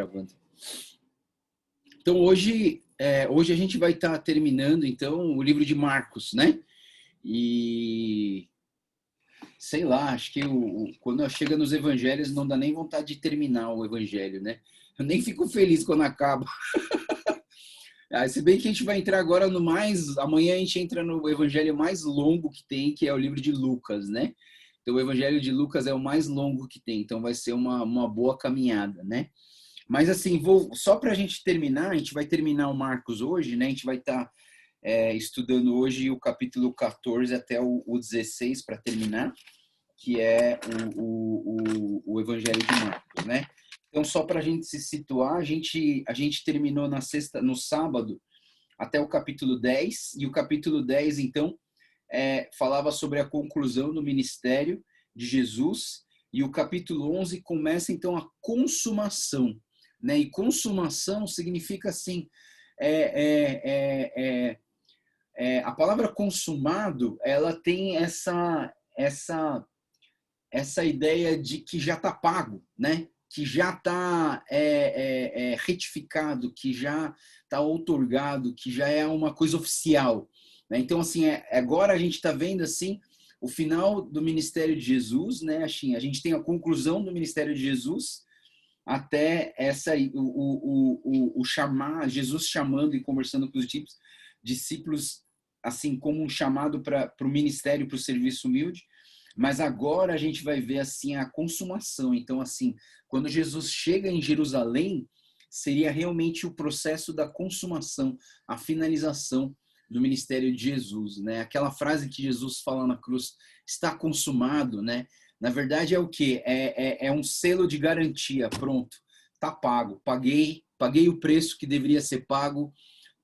gravando. Então, hoje a gente vai estar terminando, então, o livro de Marcos, né? E, sei lá, acho que quando chega nos evangelhos, não dá nem vontade de terminar o evangelho, né? Eu nem fico feliz quando acaba. Se bem que a gente vai entrar agora no mais... Amanhã a gente entra no evangelho mais longo que tem, que é o livro de Lucas, né? Então, o evangelho de Lucas é o mais longo que tem, então vai ser uma boa caminhada, né? Mas assim, só para a gente terminar, a gente vai terminar o Marcos hoje, né? A gente vai estar estudando hoje o capítulo 14 até o 16 para terminar, que é o Evangelho de Marcos, né? Então, só para a gente se situar, a gente terminou no sábado até o capítulo 10, e o capítulo 10, então, falava sobre a conclusão do ministério de Jesus, e o capítulo 11 começa, então, a consumação, né? E consumação significa, assim, a palavra consumado, ela tem essa ideia de que já está pago, né? Que já está retificado, que já está outorgado, que já é uma coisa oficial, né? Então, assim, agora a gente está vendo, assim, o final do ministério de Jesus, né? Assim, a gente tem a conclusão do ministério de Jesus até chamar, Jesus chamando e conversando com os discípulos, assim, como um chamado para o ministério, para o serviço humilde. Mas agora a gente vai ver, assim, a consumação. Então, assim, quando Jesus chega em Jerusalém, seria realmente o processo da consumação, a finalização do ministério de Jesus, né? Aquela frase que Jesus fala na cruz, está consumado, né? Na verdade é o quê? É um selo de garantia, pronto, tá pago, paguei o preço que deveria ser pago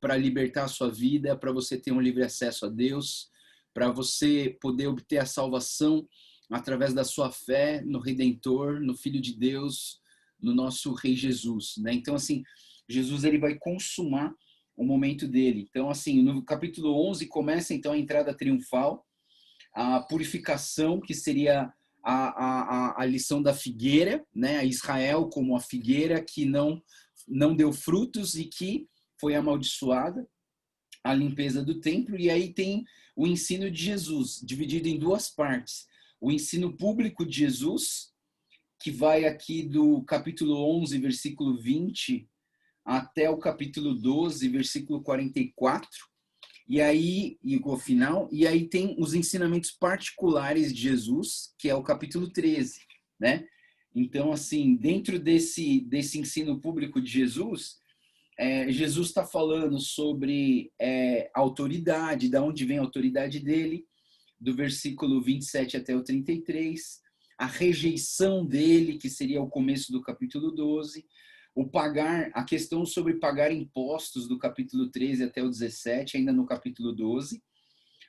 para libertar a sua vida, para você ter um livre acesso a Deus, para você poder obter a salvação através da sua fé no Redentor, no Filho de Deus, no nosso Rei Jesus, né? Então, assim, Jesus ele vai consumar o momento dele. Então, assim, no capítulo 11 começa, então, a entrada triunfal, a purificação, que seria a lição da figueira, né? Israel como a figueira que não deu frutos e que foi amaldiçoada, a limpeza do templo, e aí tem o ensino de Jesus, dividido em duas partes. O ensino público de Jesus, que vai aqui do capítulo 11, versículo 20, até o capítulo 12, versículo 44, e aí, e o final, e aí tem os ensinamentos particulares de Jesus, que é o capítulo 13, né? Então, assim, dentro desse ensino público de Jesus, Jesus está falando sobre autoridade, da onde vem a autoridade dele, do versículo 27 até o 33, a rejeição dele, que seria o começo do capítulo 12, a questão sobre pagar impostos do capítulo 13 até o 17, ainda no capítulo 12,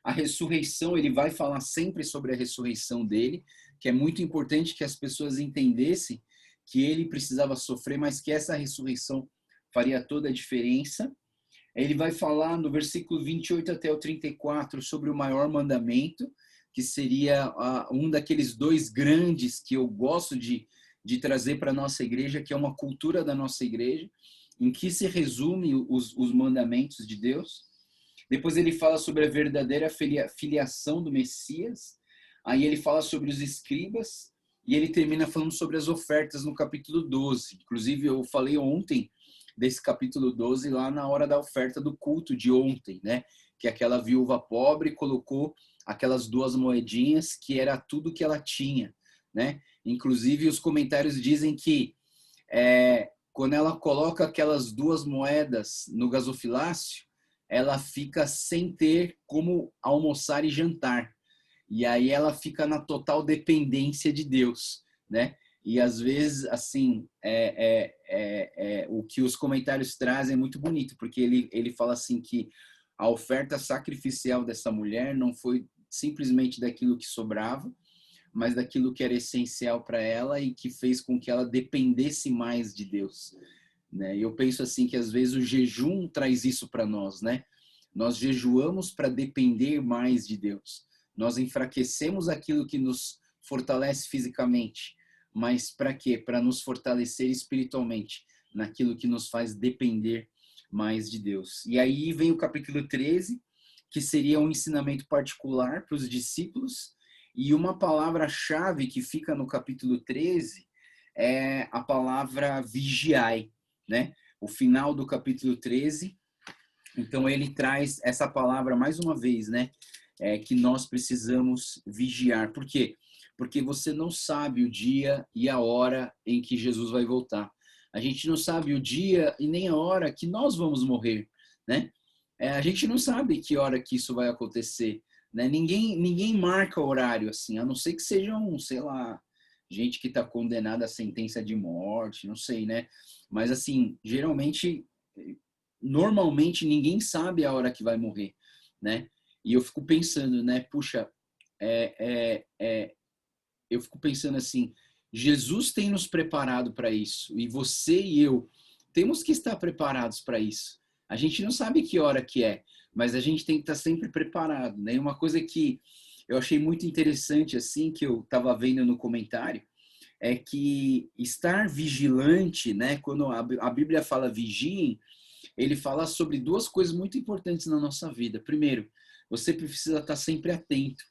a ressurreição, ele vai falar sempre sobre a ressurreição dele, que é muito importante que as pessoas entendessem que ele precisava sofrer, mas que essa ressurreição faria toda a diferença. Ele vai falar no versículo 28 até o 34 sobre o maior mandamento, que seria um daqueles dois grandes que eu gosto de trazer para a nossa igreja, que é uma cultura da nossa igreja, em que se resume os mandamentos de Deus. Depois ele fala sobre a verdadeira filiação do Messias. Aí ele fala sobre os escribas, e ele termina falando sobre as ofertas no capítulo 12. Inclusive, eu falei ontem desse capítulo 12 lá na hora da oferta do culto de ontem, né? Que aquela viúva pobre colocou aquelas 2 moedinhas, que era tudo que ela tinha, né? Inclusive, os comentários dizem que quando ela coloca aquelas 2 moedas no gasofilácio, ela fica sem ter como almoçar e jantar. E aí ela fica na total dependência de Deus, né? E às vezes, assim, o que os comentários trazem é muito bonito, porque ele fala assim que a oferta sacrificial dessa mulher não foi simplesmente daquilo que sobrava, mas daquilo que era essencial para ela e que fez com que ela dependesse mais de Deus, né? Eu penso assim que às vezes o jejum traz isso para nós, né? Nós jejuamos para depender mais de Deus. Nós enfraquecemos aquilo que nos fortalece fisicamente, mas para quê? Para nos fortalecer espiritualmente, naquilo que nos faz depender mais de Deus. E aí vem o capítulo 13, que seria um ensinamento particular para os discípulos, e uma palavra-chave que fica no capítulo 13 é a palavra vigiai, né? O final do capítulo 13, então ele traz essa palavra mais uma vez, né? Que nós precisamos vigiar. Por quê? Porque você não sabe o dia e a hora em que Jesus vai voltar. A gente não sabe o dia e nem a hora que nós vamos morrer, né? A gente não sabe que hora que isso vai acontecer, né? Ninguém marca horário assim, a não ser que sejam, sei lá, gente que está condenada à sentença de morte, não sei, né? Mas assim, geralmente, normalmente ninguém sabe a hora que vai morrer, né? E eu fico pensando, né? Puxa, eu fico pensando assim, Jesus tem nos preparado para isso, e você e eu temos que estar preparados para isso. A gente não sabe que hora que é, mas a gente tem que estar sempre preparado, né? Uma coisa que eu achei muito interessante, assim, que eu estava vendo no comentário, é que estar vigilante, né? Quando a Bíblia fala vigiem, ele fala sobre duas coisas muito importantes na nossa vida. Primeiro, você precisa estar sempre atento,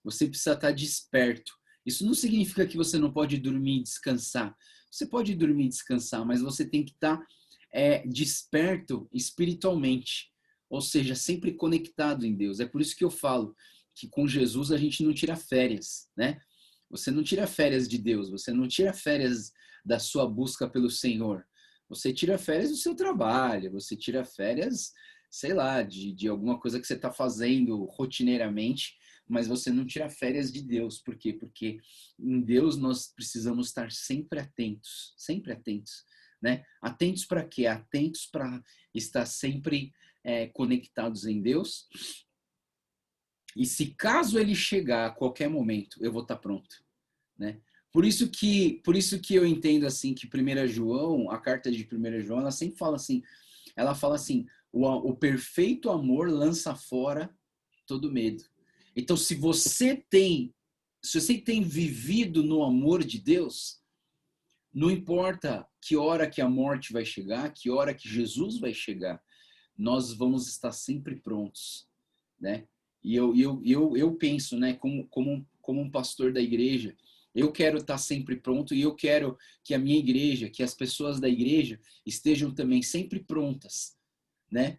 você precisa estar desperto. Isso não significa que você não pode dormir e descansar. Você pode dormir e descansar, mas você tem que estar desperto espiritualmente, ou seja, sempre conectado em Deus. É por isso que eu falo que com Jesus a gente não tira férias, né? Você não tira férias de Deus, você não tira férias da sua busca pelo Senhor. Você tira férias do seu trabalho, você tira férias, sei lá, de alguma coisa que você está fazendo rotineiramente, mas você não tira férias de Deus. Por quê? Porque em Deus nós precisamos estar sempre atentos, né? Atentos para quê? Atentos para estar sempre conectados em Deus. E se caso ele chegar a qualquer momento, eu vou estar pronto, né? Por isso que eu entendo assim que 1 João, a carta de 1 João, ela sempre fala assim, o perfeito amor lança fora todo medo. Então, se você tem vivido no amor de Deus, não importa que hora que a morte vai chegar, que hora que Jesus vai chegar, nós vamos estar sempre prontos, né? E eu penso, né, como um pastor da igreja, eu quero estar sempre pronto e eu quero que a minha igreja, que as pessoas da igreja estejam também sempre prontas, né?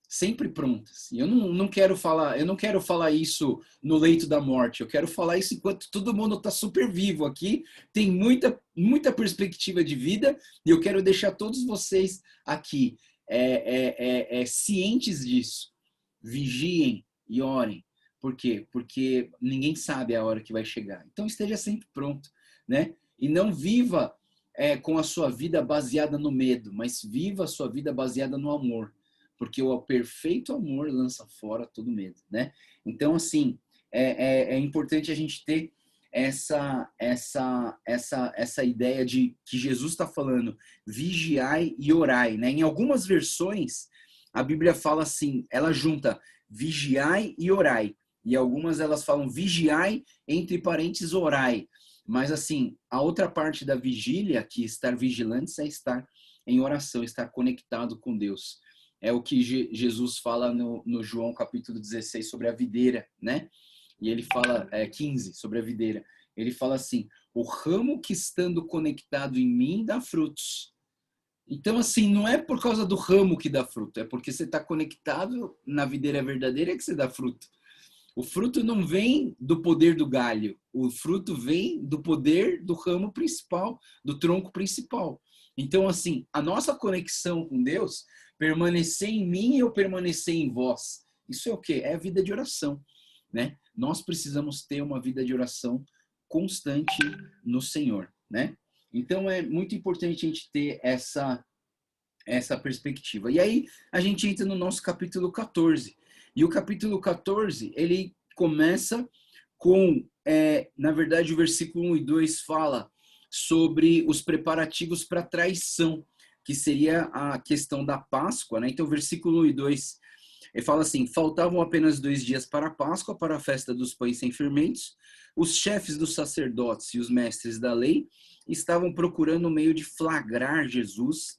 Sempre prontas. E eu não quero falar isso no leito da morte. Eu quero falar isso enquanto todo mundo está super vivo aqui, tem muita perspectiva de vida, e eu quero deixar todos vocês aqui cientes disso. Vigiem e orem. Por quê? Porque ninguém sabe a hora que vai chegar. Então esteja sempre pronto, né? E não viva com a sua vida baseada no medo, mas viva a sua vida baseada no amor, porque o perfeito amor lança fora todo medo, né? Então, assim, é importante a gente ter essa ideia de que Jesus está falando, vigiai e orai, né? Em algumas versões, a Bíblia fala assim, ela junta vigiai e orai, e algumas elas falam vigiai, entre parênteses, orai. Mas, assim, a outra parte da vigília, que estar vigilantes, é estar em oração, estar conectado com Deus. É o que Jesus fala no João capítulo 16 sobre a videira, né? E ele fala, 15, sobre a videira. Ele fala assim, o ramo que estando conectado em mim dá frutos. Então, assim, não é por causa do ramo que dá fruto, é porque você está conectado na videira verdadeira que você dá fruto. O fruto não vem do poder do galho, o fruto vem do poder do ramo principal, do tronco principal. Então, assim, a nossa conexão com Deus, permanecer em mim e eu permanecer em vós, isso é o quê? É a vida de oração, né? Nós precisamos ter uma vida de oração constante no Senhor, né? Então, é muito importante a gente ter essa perspectiva. E aí, a gente entra no nosso capítulo 14. E o capítulo 14, ele começa com, na verdade, o versículo 1 e 2 fala sobre os preparativos para a traição, que seria a questão da Páscoa, né? Então, o versículo 1 e 2, ele fala assim, faltavam apenas 2 dias para a Páscoa, para a festa dos pães sem fermentos. Os chefes dos sacerdotes e os mestres da lei estavam procurando um meio de flagrar Jesus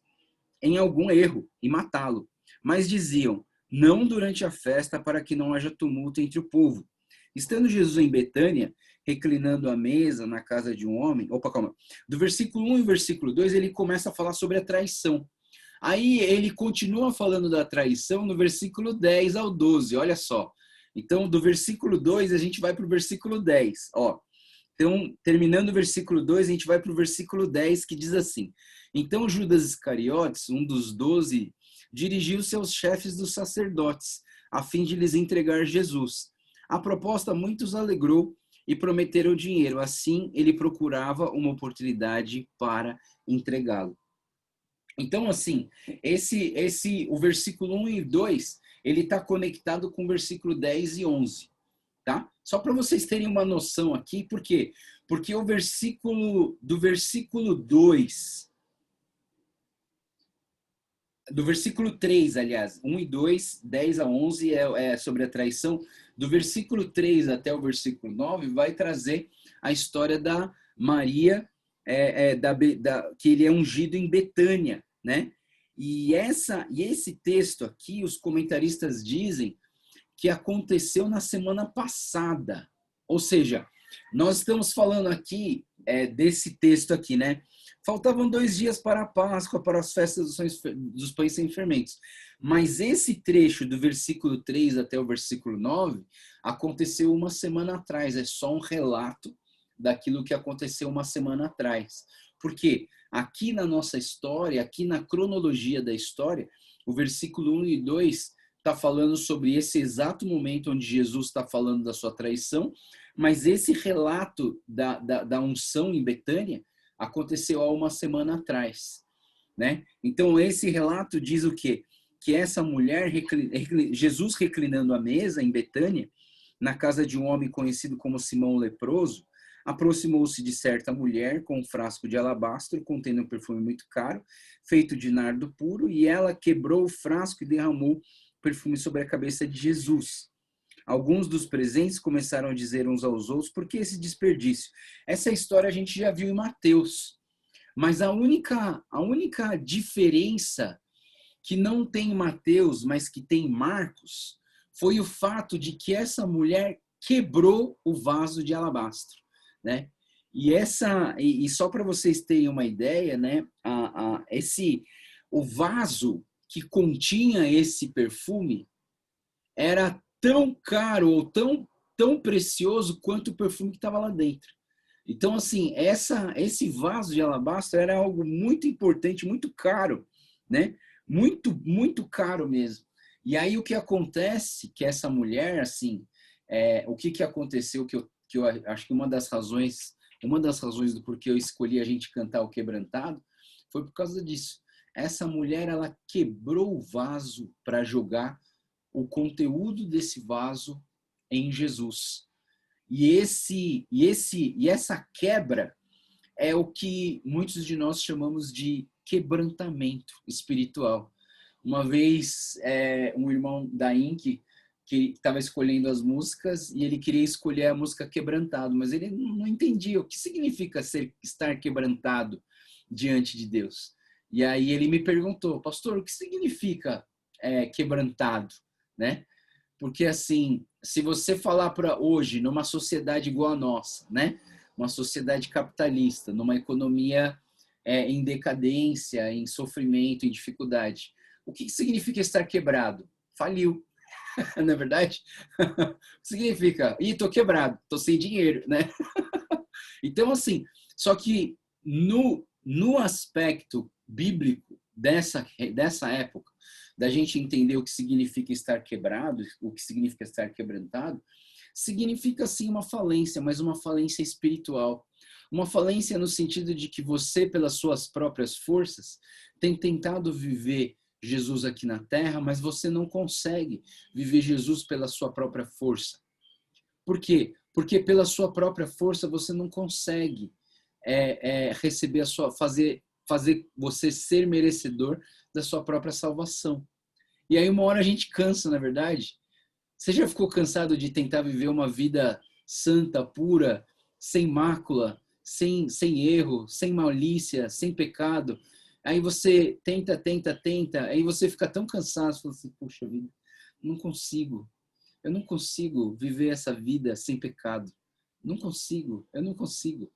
em algum erro e matá-lo. Mas diziam, não durante a festa, para que não haja tumulto entre o povo. Estando Jesus em Betânia, reclinando à mesa na casa de um homem... Opa, calma. Do versículo 1 e versículo 2, ele começa a falar sobre a traição. Aí ele continua falando da traição no versículo 10 ao 12, olha só. Então, do versículo 2, a gente vai para o versículo 10. Ó. Então, terminando o versículo 2, a gente vai para o versículo 10, que diz assim: Então Judas Iscariotes, um dos 12, dirigiu-se aos chefes dos sacerdotes, a fim de lhes entregar Jesus. A proposta muitos alegrou e prometeram dinheiro. Assim, ele procurava uma oportunidade para entregá-lo. Então, assim, o versículo 1 e 2, ele está conectado com o versículo 10 e 11, tá? Só para vocês terem uma noção aqui, por quê? Porque o versículo, do versículo 2, do versículo 3, aliás, 1 e 2, 10 a 11 é sobre a traição. Do versículo 3 até o versículo 9 vai trazer a história da Maria, que ele é ungido em Betânia, né? E esse texto aqui, os comentaristas dizem que aconteceu na semana passada. Ou seja, nós estamos falando aqui desse texto aqui, né? Faltavam 2 dias para a Páscoa, para as festas dos pães sem fermentos. Mas esse trecho do versículo 3 até o versículo 9 aconteceu uma semana atrás. É só um relato daquilo que aconteceu uma semana atrás. Por quê? Aqui na nossa história, aqui na cronologia da história, o versículo 1 e 2 está falando sobre esse exato momento onde Jesus está falando da sua traição, mas esse relato da unção em Betânia aconteceu há uma semana atrás, né? Então, esse relato diz o quê? Que essa mulher, Jesus reclinando à mesa em Betânia, na casa de um homem conhecido como Simão o leproso, aproximou-se de certa mulher com um frasco de alabastro contendo um perfume muito caro, feito de nardo puro, e ela quebrou o frasco e derramou perfume sobre a cabeça de Jesus. Alguns dos presentes começaram a dizer uns aos outros, por que esse desperdício? Essa história a gente já viu em Mateus, mas a única diferença que não tem em Mateus, mas que tem em Marcos, foi o fato de que essa mulher quebrou o vaso de alabastro, né? E só para vocês terem uma ideia, né? O vaso que continha esse perfume era tão caro ou tão precioso quanto o perfume que estava lá dentro. Então, assim, esse vaso de alabastro era algo muito importante, muito caro, né? Muito, muito caro mesmo. E aí o que acontece que essa mulher, assim, o que aconteceu que eu acho que uma das razões do porquê eu escolhi a gente cantar o Quebrantado foi por causa disso. Essa mulher, ela quebrou o vaso para jogar o conteúdo desse vaso em Jesus. E essa quebra é o que muitos de nós chamamos de quebrantamento espiritual. Uma vez, um irmão da INC, que estava escolhendo as músicas, e ele queria escolher a música Quebrantado, mas ele não entendia o que significa estar quebrantado diante de Deus. E aí ele me perguntou, pastor, o que significa quebrantado, né? Porque assim, se você falar para hoje, numa sociedade igual a nossa, né? Uma sociedade capitalista, numa economia em decadência, em sofrimento, em dificuldade, o que significa estar quebrado? Faliu, não é verdade? Significa, tô quebrado, tô sem dinheiro, né? Então, assim, só que no aspecto bíblico dessa época, da gente entender o que significa estar quebrado, o que significa estar quebrantado, significa sim uma falência, mas uma falência espiritual. Uma falência no sentido de que você, pelas suas próprias forças, tem tentado viver Jesus aqui na terra, mas você não consegue viver Jesus pela sua própria força. Por quê? Porque pela sua própria força você não consegue receber fazer você ser merecedor da sua própria salvação. E aí uma hora a gente cansa, na verdade. Você já ficou cansado de tentar viver uma vida santa, pura, sem mácula, sem erro, sem malícia, sem pecado, Aí você tenta, aí você fica tão cansado, você fala assim, puxa vida, não consigo. Eu não consigo viver essa vida sem pecado. Não consigo, eu não consigo.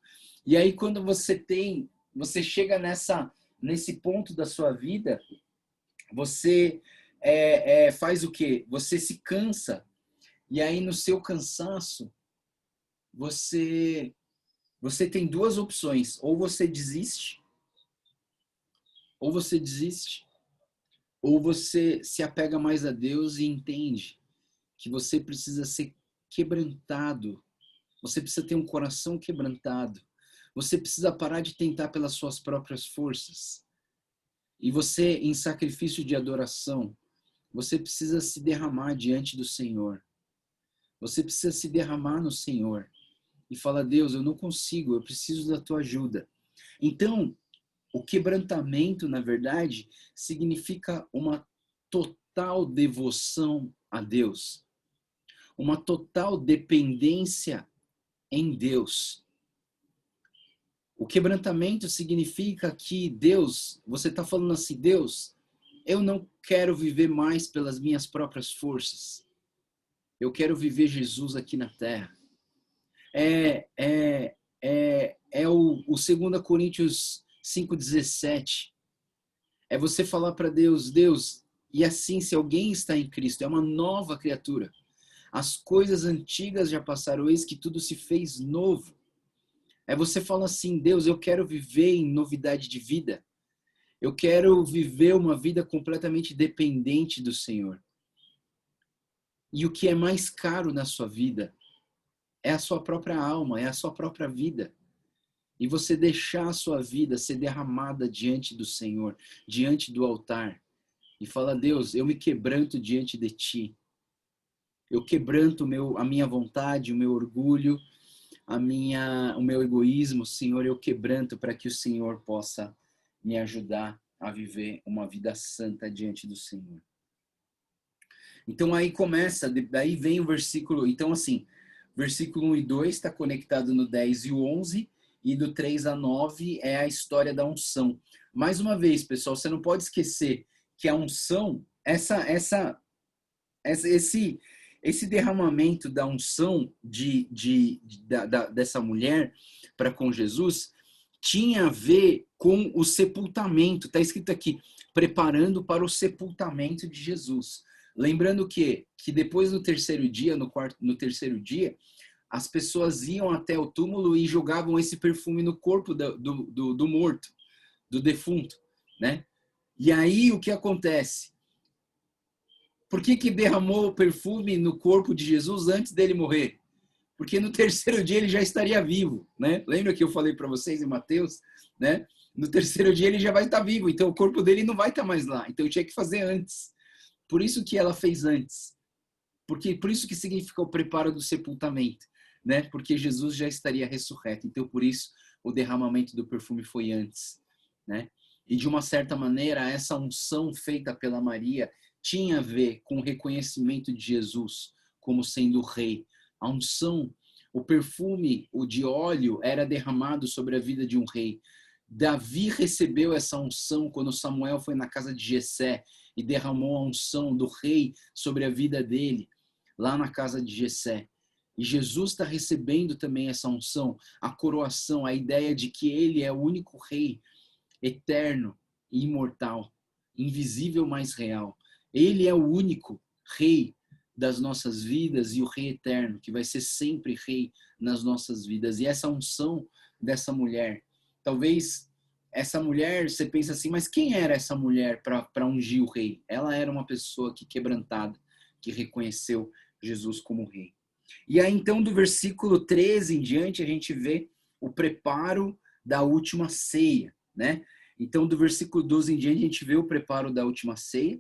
E aí quando você chega nesse ponto da sua vida, você faz o quê? Você se cansa. E aí no seu cansaço, você tem duas opções. ou você desiste, ou você se apega mais a Deus e entende que você precisa ser quebrantado. Você precisa ter um coração quebrantado. Você precisa parar de tentar pelas suas próprias forças. E você, em sacrifício de adoração, você precisa se derramar diante do Senhor. Você precisa se derramar no Senhor e falar, Deus, eu não consigo, eu preciso da tua ajuda. Então, o quebrantamento, na verdade, significa uma total devoção a Deus, uma total dependência em Deus. O quebrantamento significa que Deus, você está falando assim, Deus, eu não quero viver mais pelas minhas próprias forças. Eu quero viver Jesus aqui na terra. O 2 Coríntios 5,17. É você falar para Deus, Deus, e assim, se alguém está em Cristo, é uma nova criatura. As coisas antigas já passaram, eis que tudo se fez novo. É você falar assim, Deus, eu quero viver em novidade de vida. Eu quero viver uma vida completamente dependente do Senhor. E o que é mais caro na sua vida é a sua própria alma, é a sua própria vida. E você deixar a sua vida ser derramada diante do Senhor, diante do altar. E falar, Deus, eu me quebranto diante de Ti. Eu quebranto a minha vontade, o meu orgulho, o meu egoísmo, Senhor, eu quebranto para que o Senhor possa me ajudar a viver uma vida santa diante do Senhor. Então aí começa, daí vem o versículo, então assim, versículo 1 e 2 está conectado no 10 e o 11, e do 3 a 9 é a história da unção. Mais uma vez, pessoal, você não pode esquecer que a unção, esse derramamento da unção dessa mulher para com Jesus tinha a ver com o sepultamento. Está escrito aqui, preparando para o sepultamento de Jesus. Lembrando que depois do terceiro dia, no terceiro dia, as pessoas iam até o túmulo e jogavam esse perfume no corpo do morto, do defunto, né? E aí o que acontece? Por que derramou o perfume no corpo de Jesus antes dele morrer? Porque no terceiro dia ele já estaria vivo, né? Lembra que eu falei para vocês em Mateus, né? No terceiro dia ele já vai estar vivo, então o corpo dele não vai estar mais lá. Então eu tinha que fazer antes. Por isso que ela fez antes. Por isso que significa o preparo do sepultamento, né? Porque Jesus já estaria ressurreto. Então por isso o derramamento do perfume foi antes, né? E de uma certa maneira essa unção feita pela Maria tinha a ver com o reconhecimento de Jesus como sendo o rei. A unção, o perfume, o de óleo era derramado sobre a vida de um rei. Davi recebeu essa unção quando Samuel foi na casa de Jessé e derramou a unção do rei sobre a vida dele, lá na casa de Jessé. E Jesus está recebendo também essa unção, a coroação, a ideia de que ele é o único rei eterno e imortal, invisível, mas real. Ele é o único rei das nossas vidas e o rei eterno, que vai ser sempre rei nas nossas vidas. E essa unção dessa mulher, talvez essa mulher, você pensa assim, mas quem era essa mulher para ungir o rei? Ela era uma pessoa que quebrantada, que reconheceu Jesus como rei. E aí então do versículo 13 em diante a gente vê o preparo da última ceia, né? Então do versículo 12 em diante a gente vê o preparo da última ceia.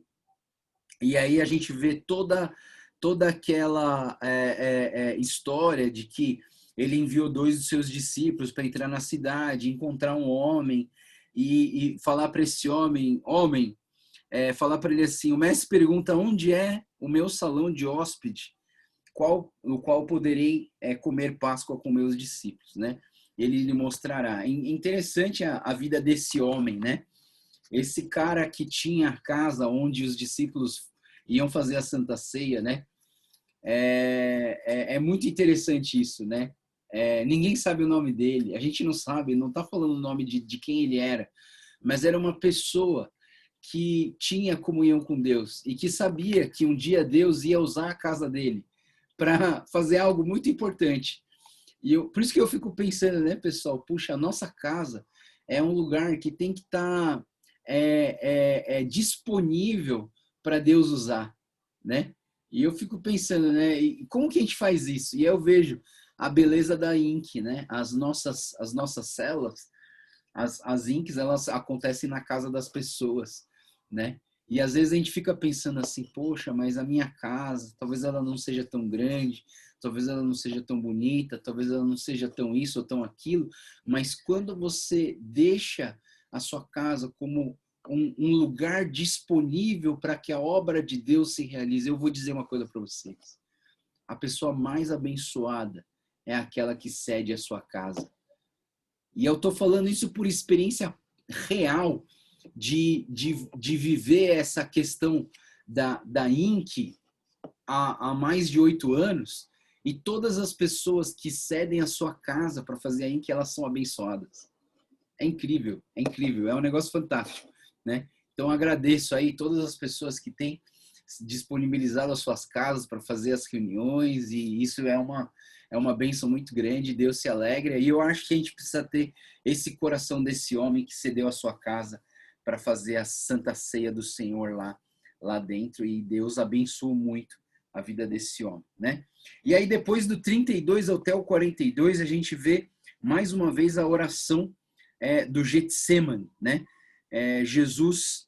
E aí a gente vê toda aquela história de que ele enviou 2 dos seus discípulos para entrar na cidade, encontrar um homem e falar para esse homem, falar para ele assim, o mestre pergunta onde é o meu salão de hóspede, no qual poderei comer Páscoa com meus discípulos, né? Ele lhe mostrará. Interessante a vida desse homem, né? Esse cara que tinha a casa onde os discípulos iam fazer a Santa Ceia, né? É muito interessante isso, né? Ninguém sabe o nome dele, a gente não sabe, não está falando o nome de quem ele era, mas era uma pessoa que tinha comunhão com Deus e que sabia que um dia Deus ia usar a casa dele para fazer algo muito importante. Por isso que eu fico pensando, né, pessoal? Puxa, a nossa casa é um lugar que tem que estar disponível para Deus usar, né? E eu fico pensando, né? E como que a gente faz isso? E eu vejo a beleza da INC, né? As nossas células, as INCs, elas acontecem na casa das pessoas, né? E às vezes a gente fica pensando assim, poxa, mas a minha casa, talvez ela não seja tão grande, talvez ela não seja tão bonita, talvez ela não seja tão isso ou tão aquilo, mas quando você deixa a sua casa como um lugar disponível para que a obra de Deus se realize, eu vou dizer uma coisa para vocês. A pessoa mais abençoada é aquela que cede a sua casa. E eu estou falando isso por experiência real de viver essa questão da INC há mais de 8 anos, e todas as pessoas que cedem a sua casa para fazer a INC, elas são abençoadas. É incrível, é um negócio fantástico, né? Então agradeço aí todas as pessoas que têm disponibilizado as suas casas para fazer as reuniões, e isso é uma bênção muito grande, Deus se alegra, e eu acho que a gente precisa ter esse coração desse homem que cedeu a sua casa para fazer a Santa Ceia do Senhor lá dentro, e Deus abençoou muito a vida desse homem, né? E aí depois do 32 até o 42, a gente vê mais uma vez a oração do Getsemane, né? Jesus,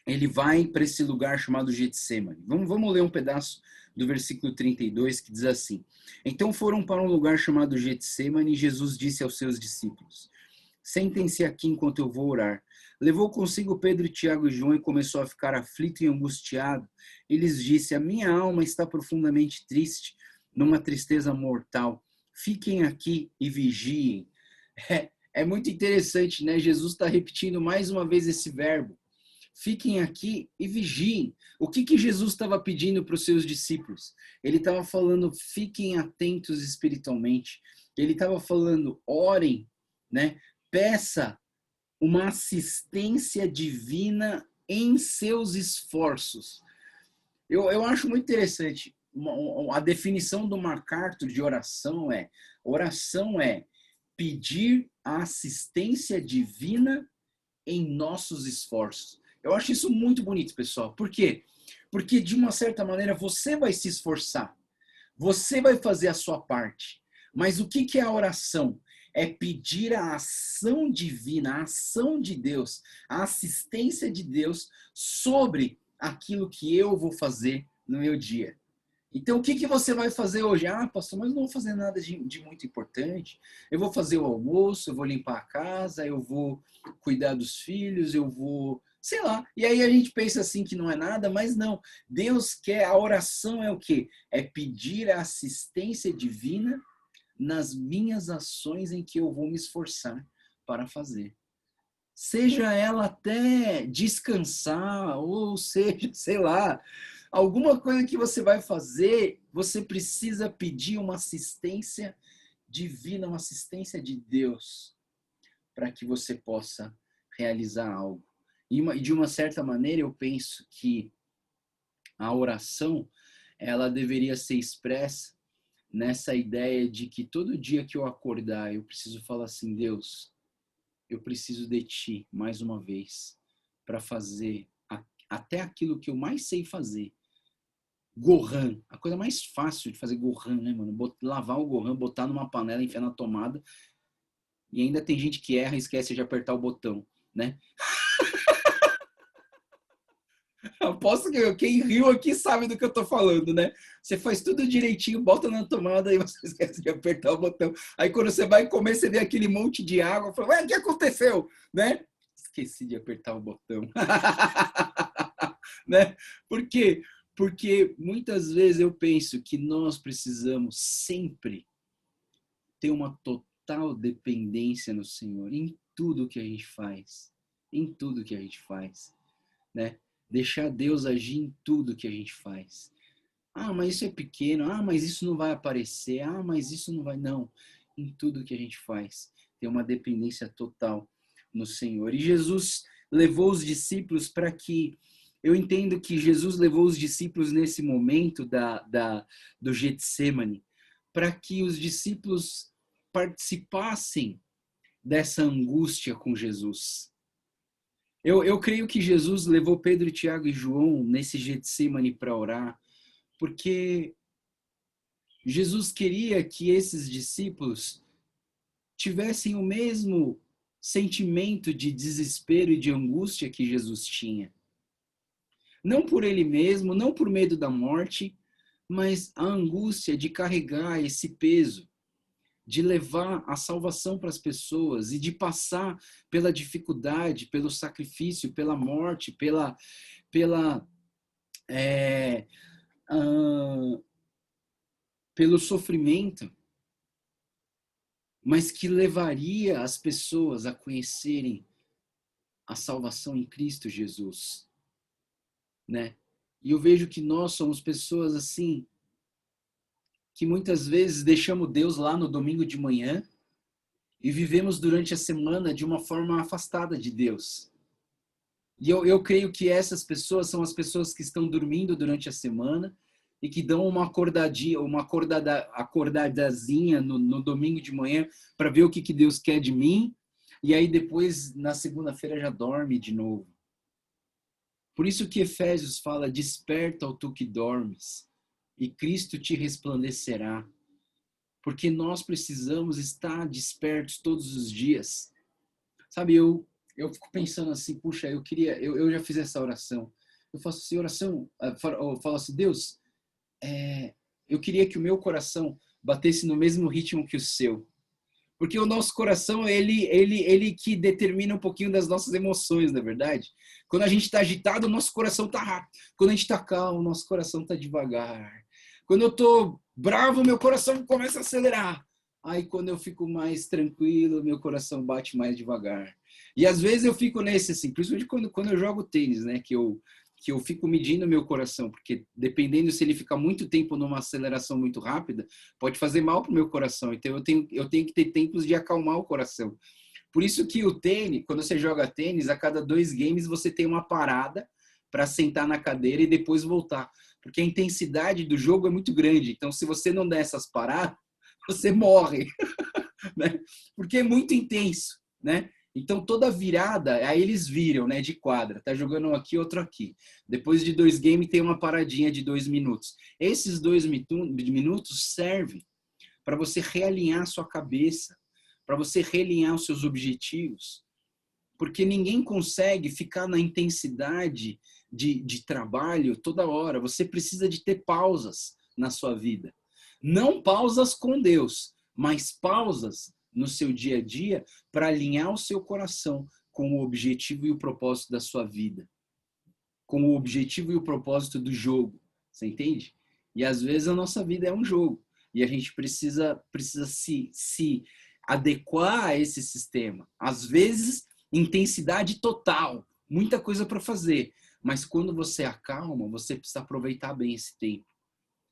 ele vai para esse lugar chamado Getsemane. Vamos ler um pedaço do versículo 32, que diz assim: Então foram para um lugar chamado Getsemane, e Jesus disse aos seus discípulos: Sentem-se aqui enquanto eu vou orar. Levou consigo Pedro, Tiago e João e começou a ficar aflito e angustiado. E lhes disse: A minha alma está profundamente triste, numa tristeza mortal. Fiquem aqui e vigiem. É muito interessante, né? Jesus está repetindo mais uma vez esse verbo. Fiquem aqui e vigiem. O que Jesus estava pedindo para os seus discípulos? Ele estava falando, fiquem atentos espiritualmente. Ele estava falando, orem, né? Peça uma assistência divina em seus esforços. Eu acho muito interessante. A definição do MacArthur de oração é pedir a assistência divina em nossos esforços. Eu acho isso muito bonito, pessoal. Por quê? Porque, de uma certa maneira, você vai se esforçar. Você vai fazer a sua parte. Mas o que é a oração? É pedir a ação divina, a ação de Deus, a assistência de Deus sobre aquilo que eu vou fazer no meu dia. Então, o que você vai fazer hoje? Ah, pastor, mas não vou fazer nada de muito importante. Eu vou fazer o almoço, eu vou limpar a casa, eu vou cuidar dos filhos, eu vou, sei lá. E aí a gente pensa assim que não é nada, mas não. Deus quer, a oração é o quê? É pedir a assistência divina nas minhas ações em que eu vou me esforçar para fazer. Seja ela até descansar, ou seja, sei lá, alguma coisa que você vai fazer, você precisa pedir uma assistência divina, uma assistência de Deus, para que você possa realizar algo. E de uma certa maneira, eu penso que a oração, ela deveria ser expressa nessa ideia de que todo dia que eu acordar, eu preciso falar assim, Deus, eu preciso de ti mais uma vez para fazer até aquilo que eu mais sei fazer. Gohan, a coisa mais fácil de fazer Gohan, né, mano? Lavar o Gohan, botar numa panela, enfiar na tomada, e ainda tem gente que erra e esquece de apertar o botão, né? Aposto que quem riu aqui sabe do que eu tô falando, né? Você faz tudo direitinho, bota na tomada e você esquece de apertar o botão. Aí quando você vai comer, você vê aquele monte de água, fala, ué, o que aconteceu? Né? Esqueci de apertar o botão. Né? Por quê? Porque muitas vezes eu penso que nós precisamos sempre ter uma total dependência no Senhor, em tudo que a gente faz. em tudo que a gente faz, né? Deixar Deus agir em tudo que a gente faz. Ah, mas isso é pequeno. Ah, mas isso não vai aparecer. Ah, mas isso não vai. Não. Em tudo que a gente faz, tem uma dependência total no Senhor. E Jesus levou os discípulos para que. Eu entendo que Jesus levou os discípulos nesse momento do Getsemane, para que os discípulos participassem dessa angústia com Jesus. Eu creio que Jesus levou Pedro, Tiago e João nesse Getsemane para orar, porque Jesus queria que esses discípulos tivessem o mesmo sentimento de desespero e de angústia que Jesus tinha. Não por ele mesmo, não por medo da morte, mas a angústia de carregar esse peso, de levar a salvação para as pessoas e de passar pela dificuldade, pelo sacrifício, pela morte, é, uh, pelo sofrimento, mas que levaria as pessoas a conhecerem a salvação em Cristo Jesus, né? E eu vejo que nós somos pessoas assim, que muitas vezes deixamos Deus lá no domingo de manhã e vivemos durante a semana de uma forma afastada de Deus. E eu creio que essas pessoas são as pessoas que estão dormindo durante a semana e que dão uma acordadazinha no domingo de manhã para ver o que Deus quer de mim, e aí depois, na segunda-feira, já dorme de novo. Por isso que Efésios fala, desperta, ó tu que dormes, e Cristo te resplandecerá. Porque nós precisamos estar despertos todos os dias. Sabe, eu fico pensando assim, puxa, eu já fiz essa oração. Eu faço assim, oração, eu falo assim, Deus, eu queria que o meu coração batesse no mesmo ritmo que o seu. Porque o nosso coração, ele que determina um pouquinho das nossas emoções, na verdade. Quando a gente está agitado, o nosso coração está rápido. Quando a gente está calmo, o nosso coração está devagar. Quando eu estou bravo, meu coração começa a acelerar. Aí quando eu fico mais tranquilo, meu coração bate mais devagar. E às vezes eu fico nesse, assim, principalmente quando eu jogo tênis, né? Que eu fico medindo meu coração, porque dependendo se ele ficar muito tempo numa aceleração muito rápida, pode fazer mal para o meu coração. Então eu tenho que ter tempos de acalmar o coração. Por isso que o tênis, quando você joga tênis, a cada 2 games você tem uma parada para sentar na cadeira e depois voltar. Porque a intensidade do jogo é muito grande. Então, se você não der essas paradas, você morre. Né? Porque é muito intenso, né? Então, toda virada, aí eles viram, né, de quadra. Tá jogando um aqui, outro aqui. Depois de 2 games, tem uma paradinha de 2 minutos. Esses 2 minutos servem para você realinhar a sua cabeça, para você realinhar os seus objetivos. Porque ninguém consegue ficar na intensidade de trabalho toda hora. Você precisa de ter pausas na sua vida. Não pausas com Deus, mas pausas no seu dia a dia para alinhar o seu coração com o objetivo e o propósito da sua vida, com o objetivo e o propósito do jogo. Você entende? E às vezes a nossa vida é um jogo e a gente precisa se adequar a esse sistema. Às vezes, intensidade total, muita coisa para fazer, mas quando você acalma, você precisa aproveitar bem esse tempo.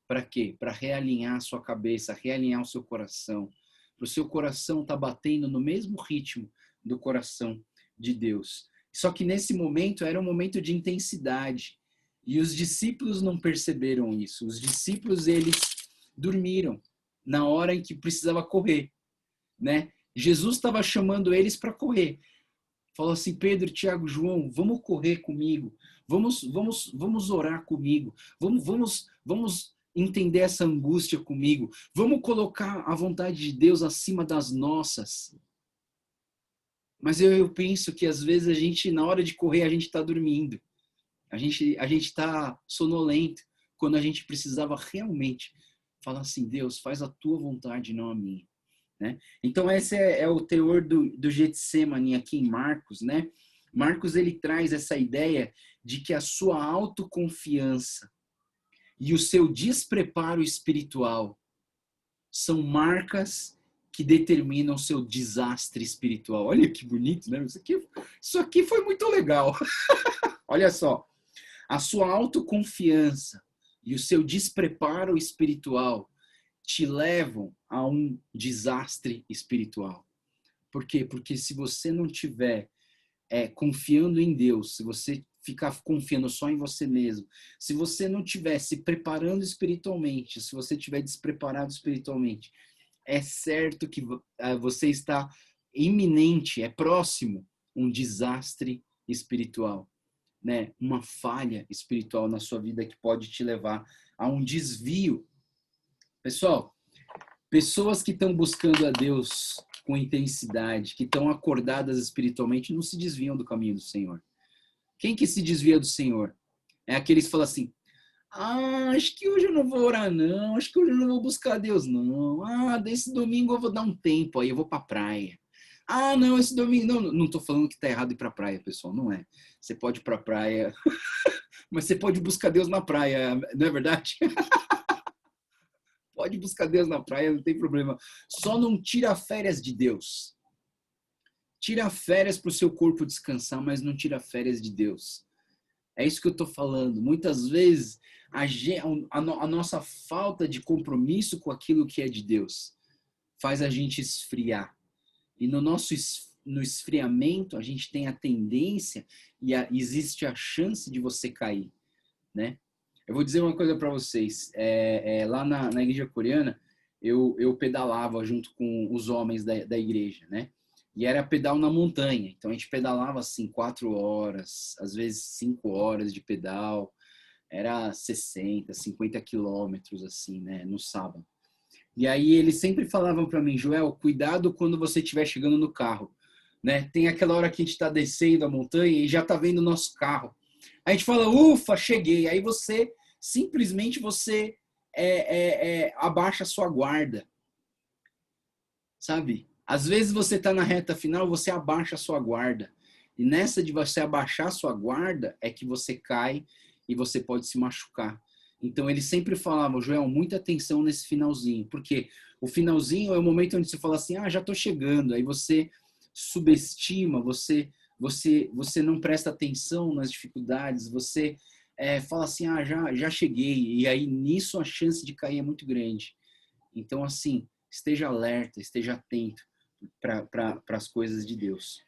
Para quê? Para realinhar a sua cabeça, realinhar o seu coração. Para o seu coração estar batendo no mesmo ritmo do coração de Deus. Só que nesse momento era um momento de intensidade. E os discípulos não perceberam isso. Os discípulos, eles dormiram na hora em que precisava correr, né? Jesus estava chamando eles para correr. Falou assim, Pedro, Tiago, João, vamos correr comigo. Vamos orar comigo. Vamos entender essa angústia comigo. Vamos colocar a vontade de Deus acima das nossas. Mas eu penso que às vezes a gente, na hora de correr, a gente está dormindo. A gente está sonolento, quando a gente precisava realmente falar assim, Deus, faz a tua vontade, não a minha. Né? Então esse é o teor do Getsemane aqui em Marcos, né? Marcos, ele traz essa ideia de que a sua autoconfiança e o seu despreparo espiritual são marcas que determinam o seu desastre espiritual. Olha que bonito, né? Isso aqui foi muito legal. Olha só, a sua autoconfiança e o seu despreparo espiritual te levam a um desastre espiritual. Por quê? Porque se você não tiver confiando em Deus, se você ficar confiando só em você mesmo, se você não estiver se preparando espiritualmente, se você estiver despreparado espiritualmente, é certo que você está iminente, é próximo um desastre espiritual, né? Uma falha espiritual na sua vida que pode te levar a um desvio. Pessoal, pessoas que estão buscando a Deus com intensidade, que estão acordadas espiritualmente, não se desviam do caminho do Senhor. Quem que se desvia do Senhor? É aqueles que falam assim, acho que hoje eu não vou orar não, acho que hoje eu não vou buscar a Deus não, desse domingo eu vou dar um tempo aí, eu vou pra praia. Não, esse domingo, não tô falando que tá errado ir pra praia, pessoal, não é. Você pode ir pra praia, mas você pode buscar Deus na praia, não é verdade? Pode buscar Deus na praia, não tem problema. Só não tira férias de Deus. Tira férias para o seu corpo descansar, mas não tira férias de Deus. É isso que eu estou falando. Muitas vezes a nossa falta de compromisso com aquilo que é de Deus faz a gente esfriar. E no esfriamento a gente tem a tendência e existe a chance de você cair, né? Eu vou dizer uma coisa para vocês. Lá na igreja coreana, eu pedalava junto com os homens da igreja, né? E era pedal na montanha. Então, a gente pedalava, assim, 4 horas, às vezes 5 horas de pedal. Era 60, 50 quilômetros, assim, né? No sábado. E aí, eles sempre falavam para mim, Joel, cuidado quando você estiver chegando no carro, né? Tem aquela hora que a gente está descendo a montanha e já está vendo o nosso carro. A gente fala, ufa, cheguei. Aí simplesmente você abaixa a sua guarda, sabe? Às vezes você está na reta final, você abaixa a sua guarda. E nessa de você abaixar a sua guarda é que você cai e você pode se machucar. Então ele sempre falava, Joel, muita atenção nesse finalzinho, porque o finalzinho é o momento onde você fala assim, já estou chegando. Aí você subestima, você não presta atenção nas dificuldades, você fala assim, já cheguei. E aí nisso a chance de cair é muito grande. Então assim, esteja alerta, esteja atento para as coisas de Deus.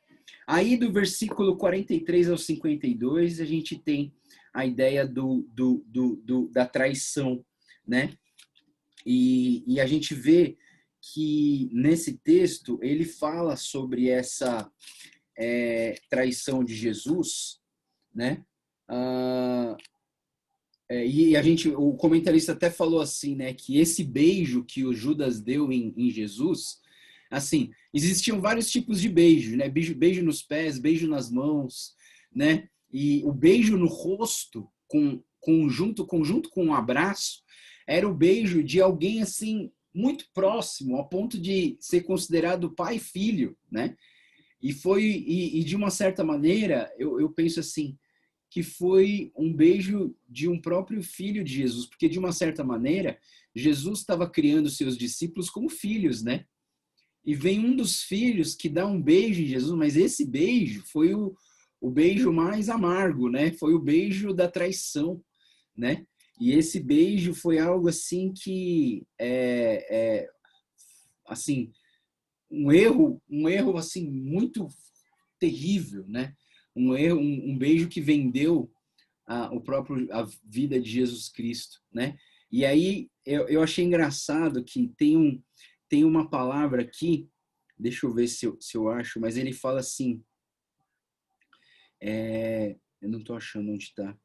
Aí do versículo 43 ao 52, a gente tem a ideia da traição, né? E a gente vê que nesse texto ele fala sobre essa traição de Jesus, né? O comentarista até falou assim, né, que esse beijo que o Judas deu em Jesus, assim, existiam vários tipos de beijo, né? Beijo nos pés, beijo nas mãos, né? E o beijo no rosto, conjunto com um abraço, era o beijo de alguém assim muito próximo, ao ponto de ser considerado pai e filho, né? E de uma certa maneira, eu penso assim, que foi um beijo de um próprio filho de Jesus, porque de uma certa maneira, Jesus estava criando seus discípulos como filhos, né? E vem um dos filhos que dá um beijo em Jesus, mas esse beijo foi o beijo mais amargo, né? Foi o beijo da traição, né? E esse beijo foi algo assim que assim, um erro assim muito terrível, né? Um beijo que vendeu a vida de Jesus Cristo, né? E aí eu achei engraçado que tem uma palavra aqui, deixa eu ver se eu acho, mas ele fala assim, eu não estou achando onde está.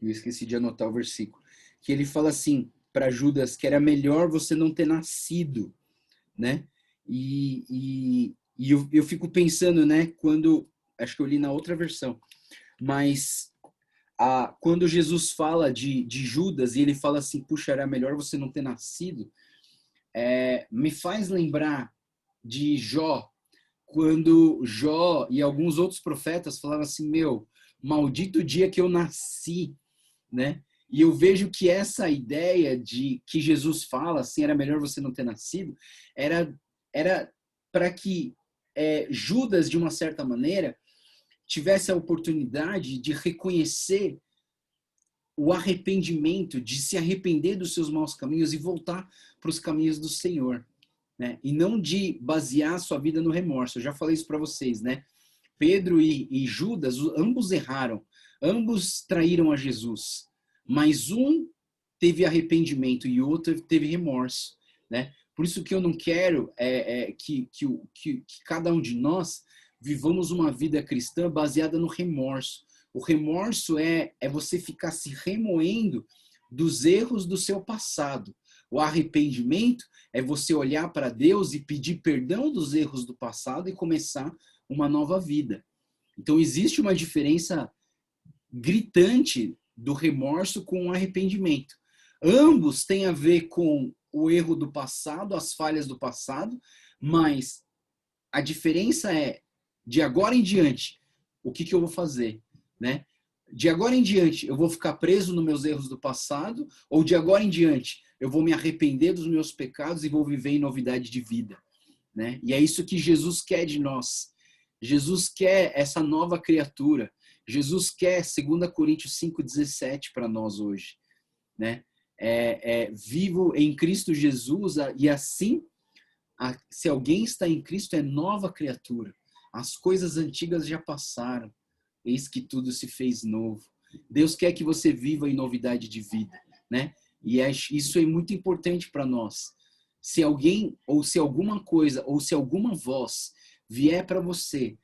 Eu esqueci de anotar o versículo. Que ele fala assim para Judas que era melhor você não ter nascido, né? E eu fico pensando, né? Acho que eu li na outra versão, mas quando Jesus fala de Judas e ele fala assim, puxa, era melhor você não ter nascido, me faz lembrar de Jó, quando Jó e alguns outros profetas falavam assim, maldito dia que eu nasci, né? E eu vejo que essa ideia de que Jesus fala, assim, era melhor você não ter nascido, era para que Judas, de uma certa maneira, tivesse a oportunidade de reconhecer o arrependimento, de se arrepender dos seus maus caminhos e voltar para os caminhos do Senhor, né? E não de basear sua vida no remorso. Eu já falei isso para vocês, né? Pedro e Judas, ambos erraram, ambos traíram a Jesus, mas um teve arrependimento e o outro teve remorso, né? Por isso que eu não quero que cada um de nós vivamos uma vida cristã baseada no remorso. O remorso é você ficar se remoendo dos erros do seu passado. O arrependimento é você olhar para Deus e pedir perdão dos erros do passado e começar uma nova vida. Então existe uma diferença gritante do remorso com o arrependimento. Ambos têm a ver com o erro do passado, as falhas do passado, mas a diferença é, de agora em diante, o que eu vou fazer, né? De agora em diante, eu vou ficar preso nos meus erros do passado, ou de agora em diante, eu vou me arrepender dos meus pecados e vou viver em novidade de vida, né? E é isso que Jesus quer de nós. Jesus quer essa nova criatura. Jesus quer 2 Coríntios 5,17 para nós hoje, né? Vivo em Cristo Jesus, e assim, se alguém está em Cristo, é nova criatura. As coisas antigas já passaram, eis que tudo se fez novo. Deus quer que você viva em novidade de vida, né? E isso é muito importante para nós. Se alguém, ou se alguma coisa, ou se alguma voz vier para você,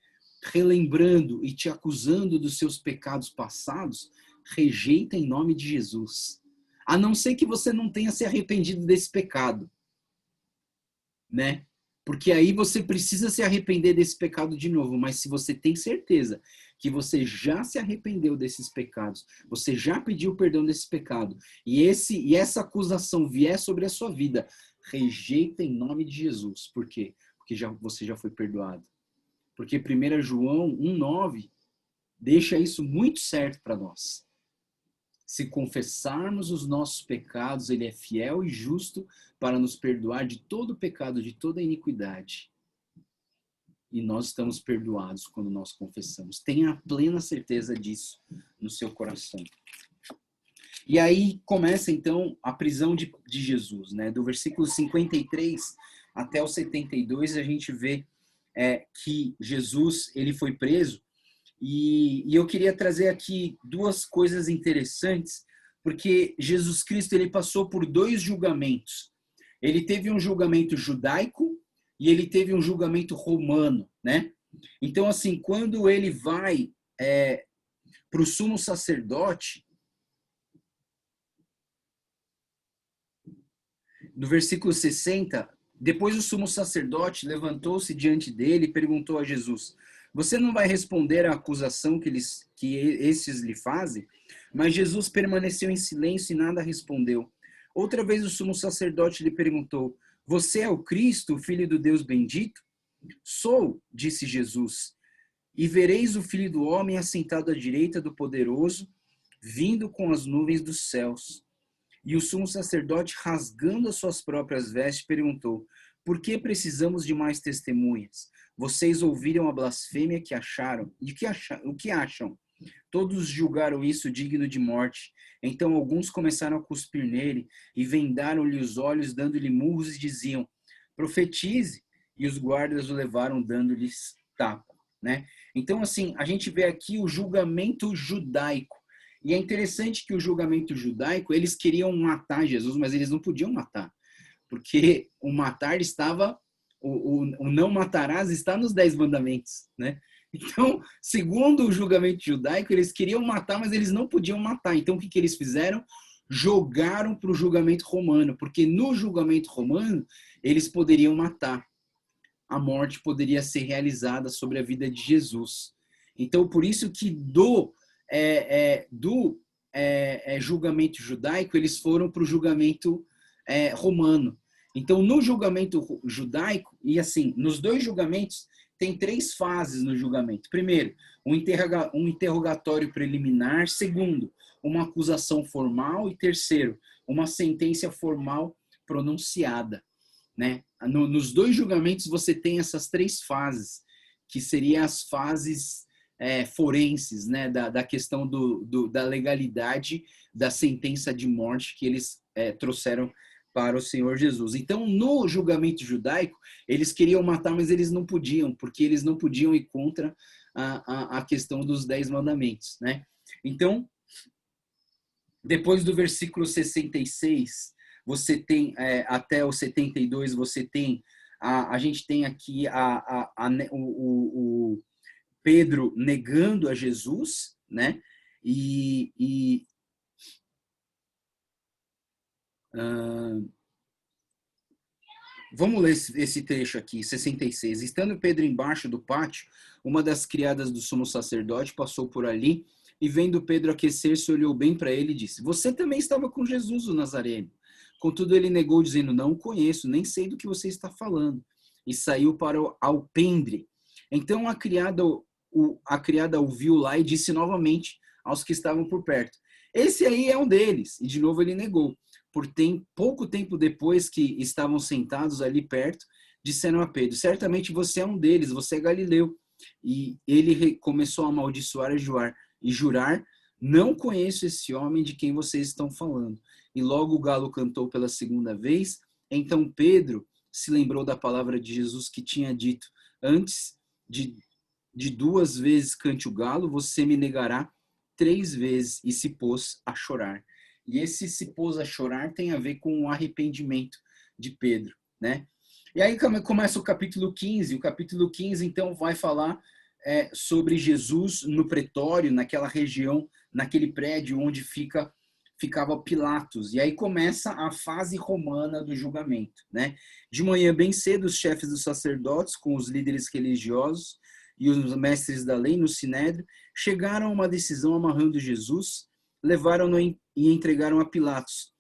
relembrando e te acusando dos seus pecados passados, rejeita em nome de Jesus. A não ser que você não tenha se arrependido desse pecado, né? Porque aí você precisa se arrepender desse pecado de novo. Mas se você tem certeza que você já se arrependeu desses pecados, você já pediu perdão desse pecado, e essa acusação vier sobre a sua vida, rejeita em nome de Jesus. Por quê? Porque você já foi perdoado. Porque 1 João 1,9 deixa isso muito certo para nós. Se confessarmos os nossos pecados, ele é fiel e justo para nos perdoar de todo pecado, de toda iniquidade. E nós estamos perdoados quando nós confessamos. Tenha a plena certeza disso no seu coração. E aí começa então a prisão de Jesus, né? Do versículo 53 até o 72, a gente vê que Jesus ele foi preso. E eu queria trazer aqui duas coisas interessantes, porque Jesus Cristo ele passou por 2 julgamentos. Ele teve um julgamento judaico e ele teve um julgamento romano, né? Então, assim, quando ele vai para o sumo sacerdote, no versículo 60, depois o sumo sacerdote levantou-se diante dele e perguntou a Jesus: você não vai responder à acusação que esses lhe fazem? Mas Jesus permaneceu em silêncio e nada respondeu. Outra vez o sumo sacerdote lhe perguntou: você é o Cristo, o Filho do Deus bendito? Sou, disse Jesus. E vereis o Filho do Homem assentado à direita do Poderoso, vindo com as nuvens dos céus. E o sumo sacerdote, rasgando as suas próprias vestes, perguntou: por que precisamos de mais testemunhas? Vocês ouviram a blasfêmia que acharam? E o que acham? Todos julgaram isso digno de morte. Então alguns começaram a cuspir nele e vendaram-lhe os olhos, dando-lhe murros e diziam: profetize. E os guardas o levaram dando-lhes tapa, né? Então, assim, a gente vê aqui o julgamento judaico. E é interessante que o julgamento judaico, eles queriam matar Jesus, mas eles não podiam matar. Porque o matar estava, o não matarás está nos 10 mandamentos, né? Então, segundo o julgamento judaico, eles queriam matar, mas eles não podiam matar. Então, o que eles fizeram? Jogaram para o julgamento romano, porque no julgamento romano, eles poderiam matar. A morte poderia ser realizada sobre a vida de Jesus. Então, por isso que do julgamento judaico, eles foram para o julgamento romano. Então, no julgamento judaico, e assim, nos 2 julgamentos, tem 3 fases no julgamento. Primeiro, um interrogatório preliminar. Segundo, uma acusação formal. E terceiro, uma sentença formal pronunciada, né? Nos 2 julgamentos você tem essas 3 fases, que seriam as fases forenses, né? Da questão da legalidade da sentença de morte que eles trouxeram para o Senhor Jesus. Então, no julgamento judaico, eles queriam matar, mas eles não podiam, porque eles não podiam ir contra a questão dos 10 mandamentos, né? Então, depois do versículo 66, você tem, até o 72, você tem, a gente tem aqui o Pedro negando a Jesus, né? Vamos ler esse trecho aqui, 66. Estando Pedro embaixo do pátio, uma das criadas do sumo sacerdote passou por ali e, vendo Pedro aquecer-se, olhou bem para ele e disse: Você também estava com Jesus, o Nazareno. Contudo, ele negou, dizendo: Não o conheço, nem sei do que você está falando. E saiu para o alpendre. Então a criada ouviu lá e disse novamente aos que estavam por perto: Esse aí é um deles. E de novo ele negou. Pouco tempo depois que estavam sentados ali perto, disseram a Pedro: Certamente você é um deles, você é Galileu. E ele começou a amaldiçoar e jurar: Não conheço esse homem de quem vocês estão falando. E logo o galo cantou pela segunda vez. Então Pedro se lembrou da palavra de Jesus que tinha dito: Antes de 2 vezes cante o galo, você me negará 3 vezes. E se pôs a chorar. E esse se pôs a chorar tem a ver com o arrependimento de Pedro, né? E aí começa o capítulo 15. O capítulo 15, então, vai falar sobre Jesus no pretório, naquela região, naquele prédio onde ficava Pilatos. E aí começa a fase romana do julgamento, né? De manhã bem cedo, os chefes dos sacerdotes, com os líderes religiosos e os mestres da lei no Sinédrio, chegaram a uma decisão amarrando Jesus, levaram-no e entregaram a Pilatos.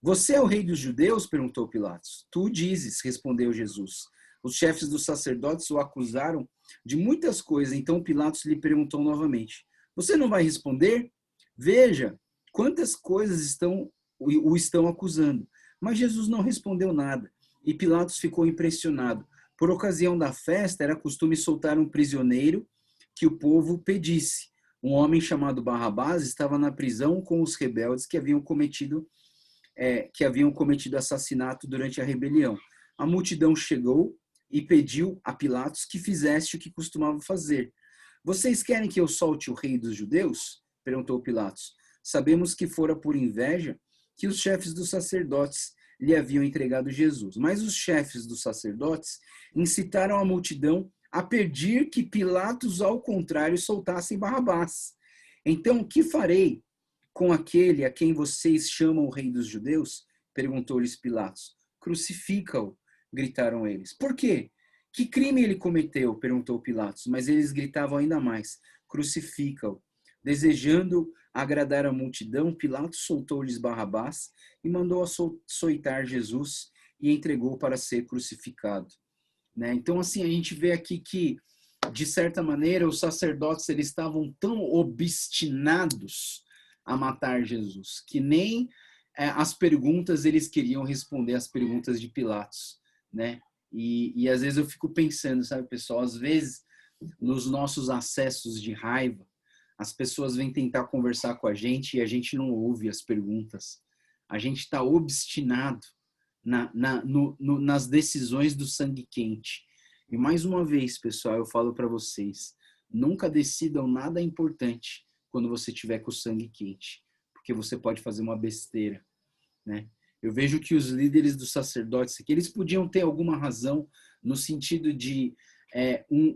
Você é o rei dos judeus? Perguntou Pilatos. Tu dizes, respondeu Jesus. Os chefes dos sacerdotes o acusaram de muitas coisas. Então Pilatos lhe perguntou novamente: Você não vai responder? Veja quantas coisas o estão acusando. Mas Jesus não respondeu nada. E Pilatos ficou impressionado. Por ocasião da festa, era costume soltar um prisioneiro que o povo pedisse. Um homem chamado Barrabás estava na prisão com os rebeldes que haviam cometido assassinato durante a rebelião. A multidão chegou e pediu a Pilatos que fizesse o que costumava fazer. Vocês querem que eu solte o rei dos judeus? Perguntou Pilatos. Sabemos que fora por inveja que os chefes dos sacerdotes lhe haviam entregado Jesus. Mas os chefes dos sacerdotes incitaram a multidão a pedir que Pilatos, ao contrário, soltasse Barrabás. Então, o que farei com aquele a quem vocês chamam o rei dos judeus? Perguntou-lhes Pilatos. Crucifica-o, gritaram eles. Por quê? Que crime ele cometeu? Perguntou Pilatos. Mas eles gritavam ainda mais. Crucifica-o. Desejando agradar a multidão, Pilatos soltou-lhes Barrabás e mandou açoitar Jesus e entregou para ser crucificado. Né? Então, assim, a gente vê aqui que, de certa maneira, os sacerdotes eles estavam tão obstinados a matar Jesus, que nem as perguntas eles queriam responder às perguntas de Pilatos, né? E às vezes eu fico pensando, sabe, pessoal, às vezes nos nossos acessos de raiva, as pessoas vêm tentar conversar com a gente e a gente não ouve as perguntas. A gente está obstinado nas decisões do sangue quente. E mais uma vez, pessoal, eu falo para vocês, nunca decidam nada importante quando você tiver com o sangue quente, porque você pode fazer uma besteira, né? Eu vejo que os líderes dos sacerdotes, que eles podiam ter alguma razão no sentido de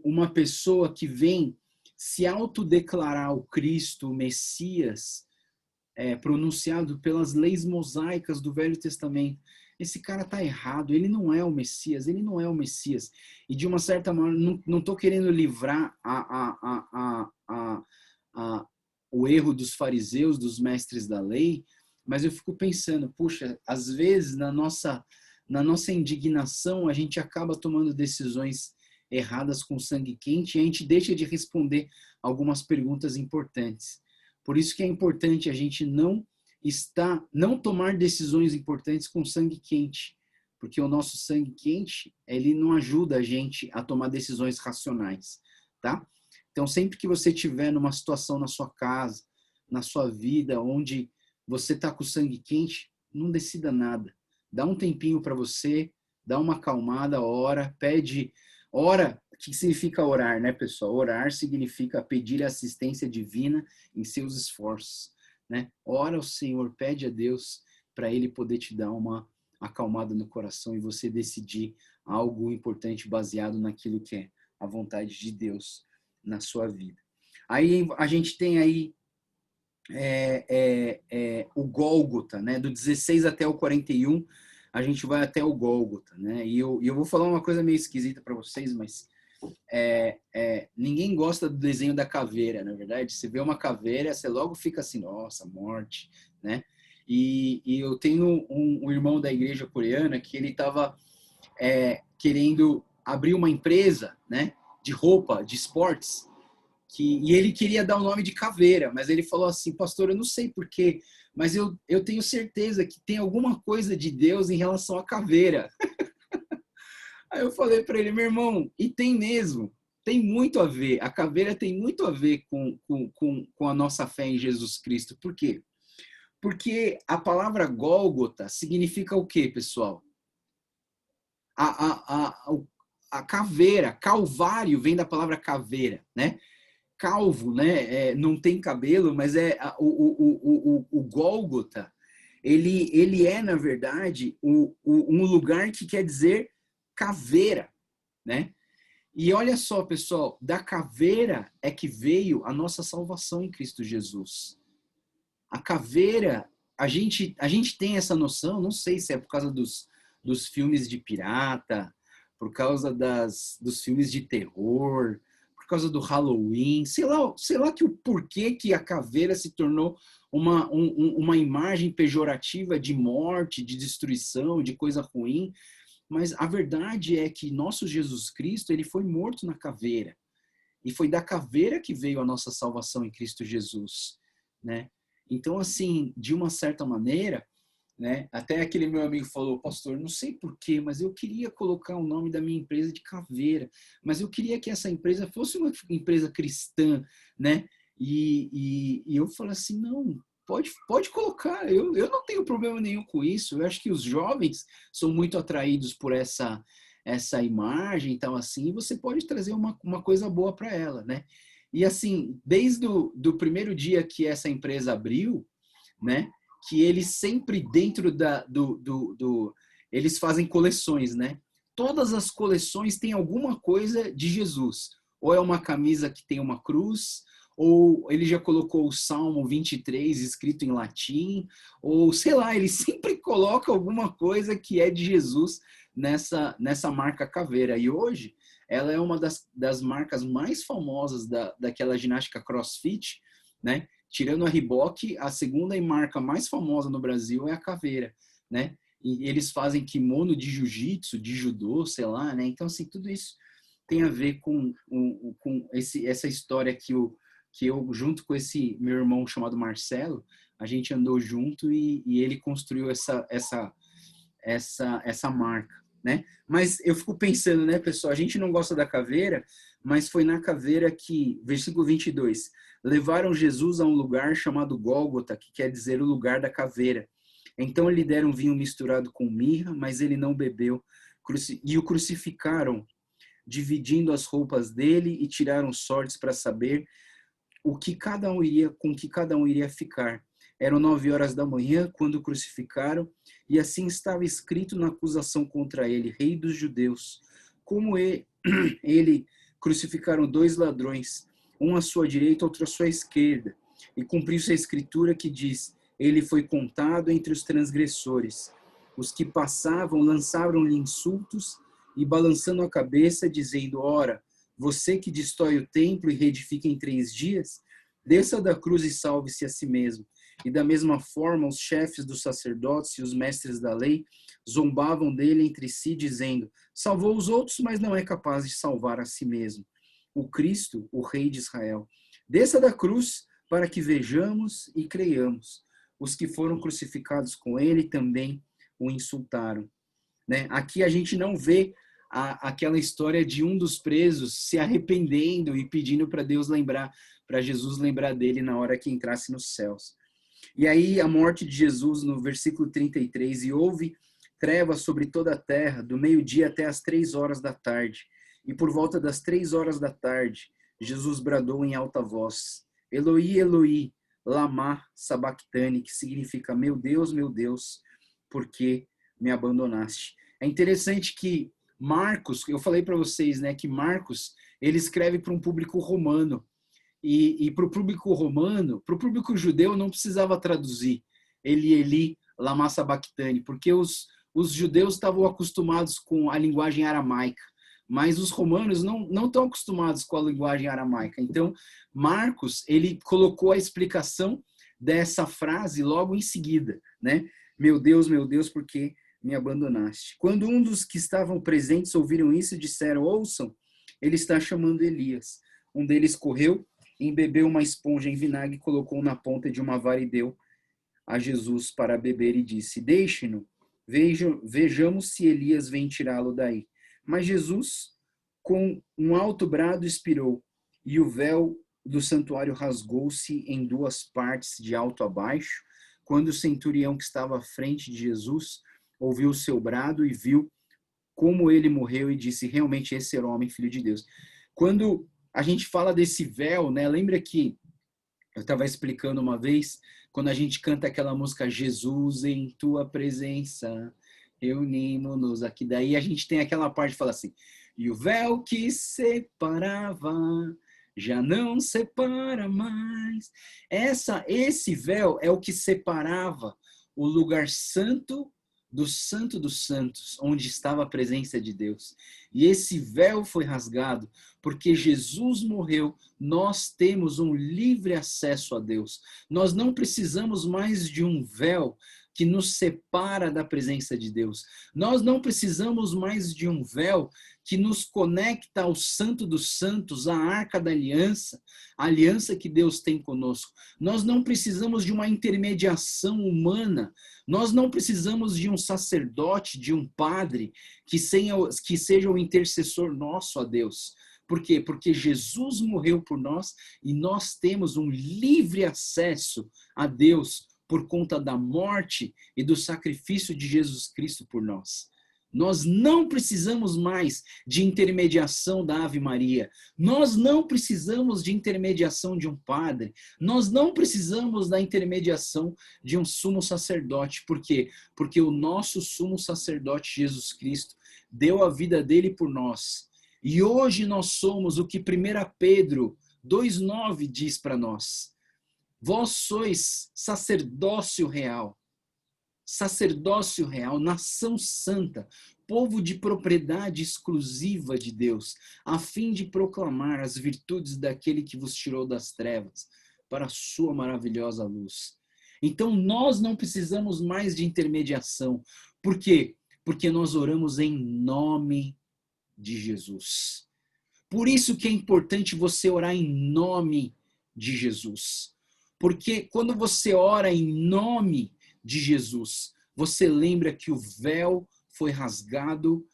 uma pessoa que vem se autodeclarar o Cristo, o Messias, pronunciado pelas leis mosaicas do Velho Testamento. Esse cara está errado, ele não é o Messias, ele não é o Messias. E de uma certa maneira, não estou querendo livrar o erro dos fariseus, dos mestres da lei, mas eu fico pensando, puxa, às vezes na nossa indignação a gente acaba tomando decisões erradas com sangue quente e a gente deixa de responder algumas perguntas importantes. Por isso que é importante a gente não tomar decisões importantes com sangue quente, porque o nosso sangue quente, ele não ajuda a gente a tomar decisões racionais, tá? Então, sempre que você estiver numa situação na sua casa, na sua vida, onde você está com o sangue quente, não decida nada. Dá um tempinho para você, dá uma acalmada, ora, pede. Ora, o que significa orar, né, pessoal? Orar significa pedir assistência divina em seus esforços, né? Ora ao Senhor, pede a Deus para Ele poder te dar uma acalmada no coração e você decidir algo importante baseado naquilo que é a vontade de Deus na sua vida. Aí a gente tem aí o Gólgota, né? Do 16 até o 41, a gente vai até o Gólgota, né? E eu vou falar uma coisa meio esquisita para vocês, mas ninguém gosta do desenho da caveira, na verdade. Você vê uma caveira, você logo fica assim, nossa, morte, né? E eu tenho um irmão da igreja coreana que ele estava querendo abrir uma empresa, né? De roupa, de esportes, e ele queria dar o nome de caveira, mas ele falou assim, pastor, eu não sei porquê, mas eu tenho certeza que tem alguma coisa de Deus em relação à caveira. Aí eu falei para ele, meu irmão, e tem mesmo, tem muito a ver, a caveira tem muito a ver com a nossa fé em Jesus Cristo. Por quê? Porque a palavra Gólgota significa o quê, pessoal? A caveira, Calvário vem da palavra caveira, né? Calvo, né? Não tem cabelo, mas o Gólgota, ele é, na verdade, um lugar que quer dizer caveira, né? E olha só, pessoal, da caveira é que veio a nossa salvação em Cristo Jesus. A caveira, a gente tem essa noção, não sei se é por causa dos filmes de pirata, por causa dos filmes de terror, por causa do Halloween, sei lá que o porquê que a caveira se tornou uma imagem pejorativa de morte, de destruição, de coisa ruim, mas a verdade é que nosso Jesus Cristo, ele foi morto na caveira, e foi da caveira que veio a nossa salvação em Cristo Jesus, né? Então, assim, de uma certa maneira, né? Até aquele meu amigo falou, pastor, não sei porquê, mas eu queria colocar o nome da minha empresa de caveira, mas eu queria que essa empresa fosse uma empresa cristã, né? E eu falei assim, não, pode colocar, eu não tenho problema nenhum com isso, eu acho que os jovens são muito atraídos por essa imagem e tal assim, e você pode trazer uma coisa boa para ela, né? E assim, desde do primeiro dia que essa empresa abriu, né? Que eles sempre dentro eles fazem coleções, né? Todas as coleções têm alguma coisa de Jesus. Ou é uma camisa que tem uma cruz, ou ele já colocou o Salmo 23 escrito em latim, ou sei lá, ele sempre coloca alguma coisa que é de Jesus nessa marca caveira. E hoje ela é uma das marcas mais famosas daquela ginástica CrossFit, né? Tirando a Reebok, a segunda marca mais famosa no Brasil é a caveira, né? E eles fazem kimono de jiu-jitsu, de judô, sei lá, né? Então, assim, tudo isso tem a ver com essa história que eu, junto com esse meu irmão chamado Marcelo, a gente andou junto e ele construiu essa marca, né? Mas eu fico pensando, né, pessoal, a gente não gosta da caveira, mas foi na caveira que, versículo 22, levaram Jesus a um lugar chamado Gólgota, que quer dizer o lugar da caveira. Então lhe deram vinho misturado com mirra, mas ele não bebeu, e o crucificaram, dividindo as roupas dele e tiraram sortes para saber com que cada um iria ficar. Eram 9 horas da manhã quando o crucificaram, e assim estava escrito na acusação contra ele, Rei dos Judeus. Como ele crucificaram 2 ladrões, um à sua direita, outro à sua esquerda. E cumpriu-se a escritura que diz, ele foi contado entre os transgressores. Os que passavam lançaram-lhe insultos e balançando a cabeça, dizendo, ora, você que destrói o templo e reedifica em 3 dias, desça da cruz e salve-se a si mesmo. E da mesma forma, os chefes dos sacerdotes e os mestres da lei zombavam dele entre si, dizendo: salvou os outros, mas não é capaz de salvar a si mesmo. O Cristo, o Rei de Israel, desça da cruz para que vejamos e creiamos. Os que foram crucificados com ele também o insultaram. Né? Aqui a gente não vê aquela história de um dos presos se arrependendo e pedindo para Deus lembrar, para Jesus lembrar dele na hora que entrasse nos céus. E aí a morte de Jesus no versículo 33, e houve trevas sobre toda a terra, do meio-dia até as 3 horas da tarde. E por volta das 3 horas da tarde, Jesus bradou em alta voz: Eloi, Eloi, lama sabachthani, que significa: meu Deus, por que me abandonaste? É interessante que Marcos, eu falei para vocês, né, que Marcos, ele escreve para um público romano. E para o público romano, para o público judeu, não precisava traduzir Eli, lama sabachthani, porque os judeus estavam acostumados com a linguagem aramaica, mas os romanos não estão acostumados com a linguagem aramaica. Então, Marcos, ele colocou a explicação dessa frase logo em seguida, né? Meu Deus, por que me abandonaste? Quando um dos que estavam presentes ouviram isso, disseram: ouçam, ele está chamando Elias. Um deles correu, embebeu uma esponja em vinagre, colocou na ponta de uma vara e deu a Jesus para beber e disse: deixe-no, vejamos se Elias vem tirá-lo daí. Mas Jesus, com um alto brado, expirou, e o véu do santuário rasgou-se em 2 partes, de alto a baixo. Quando o centurião que estava à frente de Jesus ouviu o seu brado e viu como ele morreu, e disse: realmente esse era o homem, filho de Deus. Quando a gente fala desse véu, né? Lembra que eu estava explicando uma vez, quando a gente canta aquela música Jesus em tua presença, reunimos-nos aqui. Daí a gente tem aquela parte que fala assim: e o véu que separava já não separa mais. Esse véu é o que separava o lugar santo dos santos, onde estava a presença de Deus. E esse véu foi rasgado, porque Jesus morreu, nós temos um livre acesso a Deus. Nós não precisamos mais de um véu que nos separa da presença de Deus. Nós não precisamos mais de um véu que nos conecta ao Santo dos Santos, à Arca da Aliança, a aliança que Deus tem conosco. Nós não precisamos de uma intermediação humana. Nós não precisamos de um sacerdote, de um padre que seja o intercessor nosso a Deus. Por quê? Porque Jesus morreu por nós e nós temos um livre acesso a Deus por conta da morte e do sacrifício de Jesus Cristo por nós. Nós não precisamos mais de intermediação da Ave Maria. Nós não precisamos de intermediação de um padre. Nós não precisamos da intermediação de um sumo sacerdote. Por quê? Porque o nosso sumo sacerdote, Jesus Cristo, deu a vida dele por nós. E hoje nós somos o que 1 Pedro 2,9 diz para nós. Vós sois sacerdócio real, nação santa, povo de propriedade exclusiva de Deus, a fim de proclamar as virtudes daquele que vos tirou das trevas para a sua maravilhosa luz. Então nós não precisamos mais de intermediação. Por quê? Porque nós oramos em nome de Jesus. Por isso que é importante você orar em nome de Jesus. Porque quando você ora em nome de Jesus, você lembra que o véu foi rasgado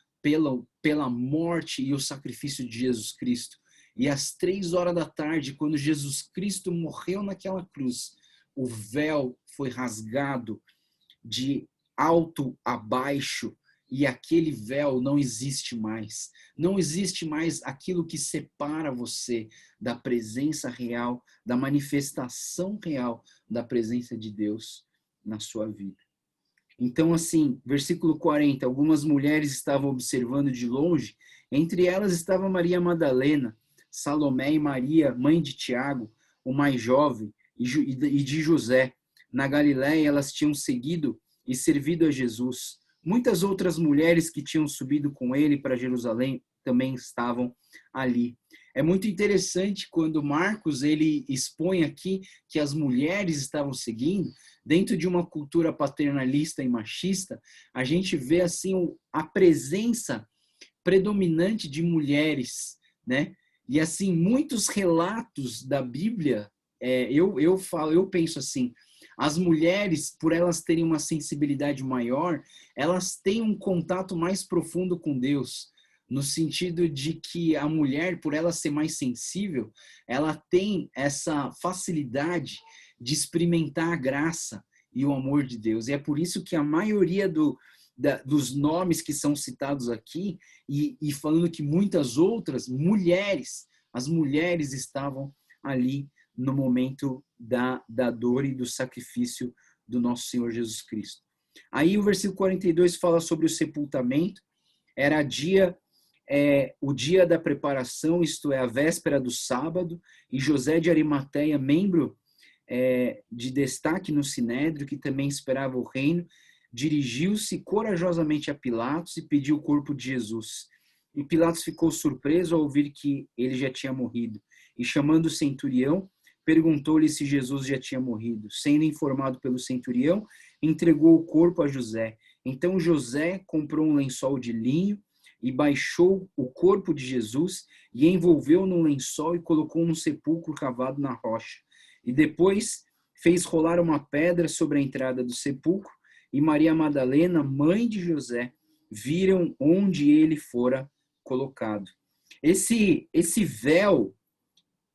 pela morte e o sacrifício de Jesus Cristo. E às 3 horas da tarde, quando Jesus Cristo morreu naquela cruz, o véu foi rasgado de alto a baixo, e aquele véu não existe mais. Não existe mais aquilo que separa você da presença real, da manifestação real da presença de Deus na sua vida. Então, assim, versículo 40, algumas mulheres estavam observando de longe, entre elas estava Maria Madalena, Salomé e Maria, mãe de Tiago, o mais jovem, e de José. Na Galiléia elas tinham seguido e servido a Jesus. Muitas outras mulheres que tinham subido com ele para Jerusalém também estavam ali. é muito interessante quando Marcos ele expõe aqui que as mulheres estavam seguindo, dentro de uma cultura paternalista e machista, a gente vê assim a presença predominante de mulheres, né? E assim, muitos relatos da Bíblia, eu penso assim, as mulheres, por elas terem uma sensibilidade maior, elas têm um contato mais profundo com Deus, no sentido de que a mulher, por ela ser mais sensível, ela tem essa facilidade de experimentar a graça e o amor de Deus. E é por isso que a maioria dos nomes que são citados aqui, e falando que muitas outras mulheres, as mulheres estavam ali no momento da dor e do sacrifício do nosso Senhor Jesus Cristo. Aí o versículo 42 fala sobre o sepultamento, era o dia da preparação, isto é, a véspera do sábado, e José de Arimateia, membro de destaque no Sinédrio, que também esperava o reino, dirigiu-se corajosamente a Pilatos e pediu o corpo de Jesus. E Pilatos ficou surpreso ao ouvir que ele já tinha morrido. E chamando o centurião, perguntou-lhe se Jesus já tinha morrido. Sendo informado pelo centurião, entregou o corpo a José. Então José comprou um lençol de linho e baixou o corpo de Jesus e envolveu no lençol e colocou num sepulcro cavado na rocha. E depois fez rolar uma pedra sobre a entrada do sepulcro, e Maria Madalena, mãe de José, viram onde ele fora colocado. Esse véu,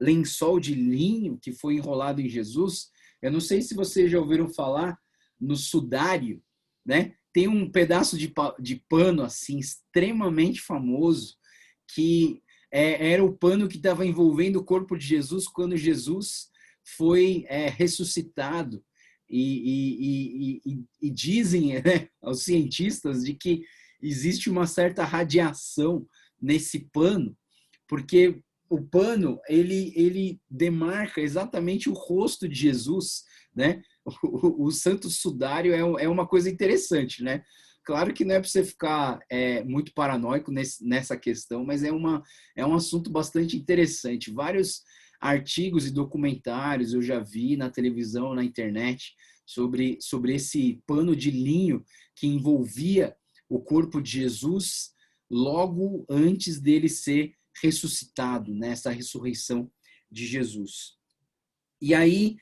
lençol de linho que foi enrolado em Jesus, eu não sei se vocês já ouviram falar no sudário, né? Tem um pedaço de pano assim extremamente famoso que era o pano que estava envolvendo o corpo de Jesus quando Jesus foi ressuscitado. E dizem, né, aos cientistas de que existe uma certa radiação nesse pano, porque o pano ele demarca exatamente o rosto de Jesus, né? O santo sudário é uma coisa interessante, né? Claro que não é para você ficar muito paranoico nessa questão, mas é um assunto bastante interessante. Vários artigos e documentários eu já vi na televisão, na internet, sobre esse pano de linho que envolvia o corpo de Jesus logo antes dele ser ressuscitado, nessa ressurreição de Jesus. E aí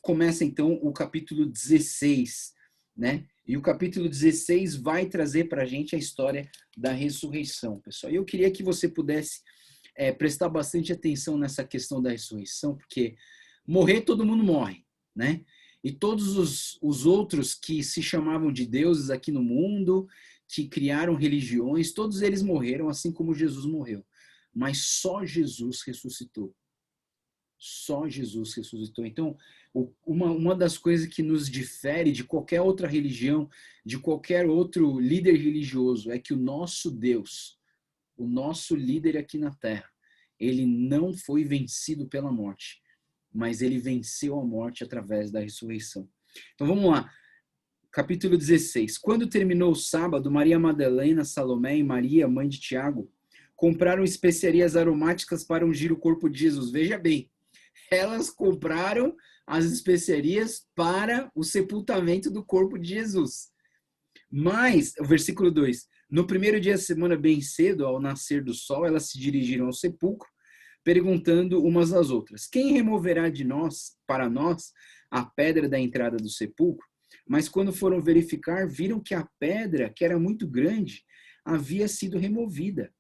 começa então o capítulo 16, né? E o capítulo 16 vai trazer para a gente a história da ressurreição, pessoal. E eu queria que você pudesse prestar bastante atenção nessa questão da ressurreição, porque morrer todo mundo morre, né? E todos os outros que se chamavam de deuses aqui no mundo, que criaram religiões, todos eles morreram assim como Jesus morreu. Mas só Jesus ressuscitou. Só Jesus ressuscitou. Então, uma das coisas que nos difere de qualquer outra religião, de qualquer outro líder religioso, é que o nosso Deus, o nosso líder aqui na Terra, ele não foi vencido pela morte, mas ele venceu a morte através da ressurreição. Então vamos lá. Capítulo 16. Quando terminou o sábado, Maria Madalena, Salomé e Maria, mãe de Tiago, compraram especiarias aromáticas para ungir o corpo de Jesus. Veja bem, elas compraram as especiarias para o sepultamento do corpo de Jesus. Mas, o versículo 2, no primeiro dia da semana, bem cedo, ao nascer do sol, elas se dirigiram ao sepulcro, perguntando umas às outras, quem removerá para nós, a pedra da entrada do sepulcro? Mas quando foram verificar, viram que a pedra, que era muito grande, havia sido removida.